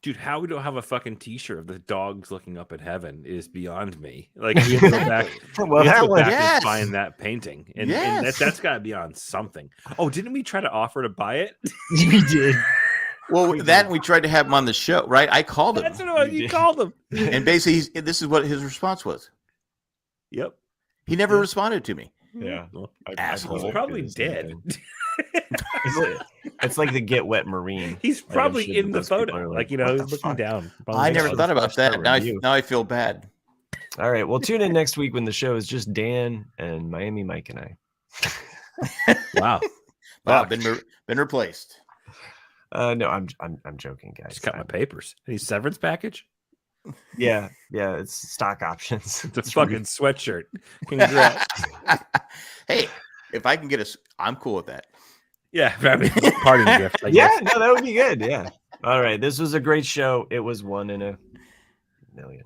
Dude, how we don't have a fucking T-shirt of the dogs looking up at heaven is beyond me. Like we have to go back, and find that painting, and that's got to be on something. Oh, didn't we try to offer to buy it? We did. Well, we tried to have him on the show, right? I called him. That's what you called him, and basically, this is what his response was. Yep, he never responded to me. Yeah, asshole. He's probably dead. It's like the Get Wet Marine. He's probably in the photo, he's looking down. I never thought about that. Now I feel bad. All right, well, tune in next week when the show is just Dan and Miami Mike and I. Wow, been replaced. No, I'm joking, guys. Just got my papers. Any severance package? Yeah, it's stock options. It's a fucking sweatshirt. Congrats. Hey, if I can get I'm cool with that. Yeah, parting gift. Yeah, no, that would be good. Yeah. All right, this was a great show. It was 1 in a million.